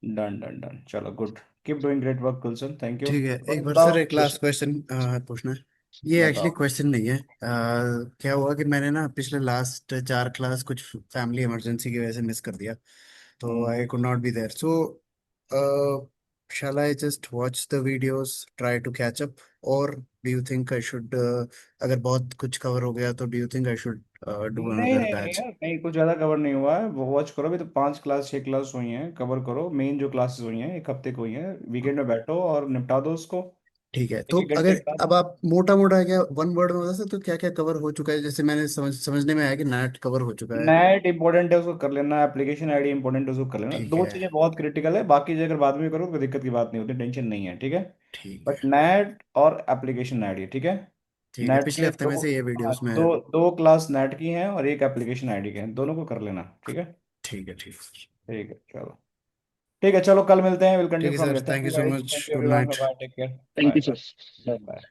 डन डन डन, चलो good. Keep doing great work Gulshan, thank you. ठीक है, एक बार बताओ सर एक लास्ट कुछ। क्वेश्चन पूछना है। ये एक्चुअली बताओ। क्वेश्चन नहीं है। क्या हुआ कि मैंने ना पिछले लास्ट 4 क्लास कुछ फैमिली इमरजेंसी की वजह से मिस कर दिया, तो हम्म। I could not be there. So shall I just watch the videos, try to catch up, or do you think I should अगर बहुत कुछ कवर हो गया तो do you think I should do नहीं another नहीं नहीं batch? यार, नहीं, कुछ ज्यादा कवर नहीं हुआ है, वो वॉच करो। अभी तो 5 क्लास 6 क्लास हुई हैं, कवर करो। मेन जो क्लासेस हुई हैं 1 हफ्ते को हुई हैं, वीकेंड में बैठो और निपटा दो उसको। ठीक है, एक तो एक घंटे अगर की क्लास अब है। आप मोटा मोटा क्या वन वर्ड में बता सकते हो क्या क्या कवर हो चुका है? जैसे मैंने समझने में आया कि नेट कवर हो चुका है। नेट इंपॉर्टेंट है, उसको कर लेना। एप्लीकेशन आईडी इंपॉर्टेंट है, उसको कर लेना। ठीक दो है। चीजें बहुत क्रिटिकल है, बाकी चीजें अगर बाद में करो तो कोई दिक्कत की बात नहीं होती, टेंशन नहीं है, ठीक है। ठीक है। बट नेट और एप्लीकेशन आईडी, ठीक है। ठीक है, नेट पिछले के हफ्ते में दो, से ये हाँ, वीडियोस में। दो दो क्लास नेट की हैं और एक एप्लीकेशन आईडी की है, दोनों को कर लेना, ठीक है। ठीक है। ठीक है। ठीक है, चलो। ठीक है, चलो कल मिलते हैं, विल ठीक कंटिन्यू है from sir, here. Thank thank you you so guys, much, thank you good everyone, night. Bye, take care. Thank bye you bye. Sir. Bye.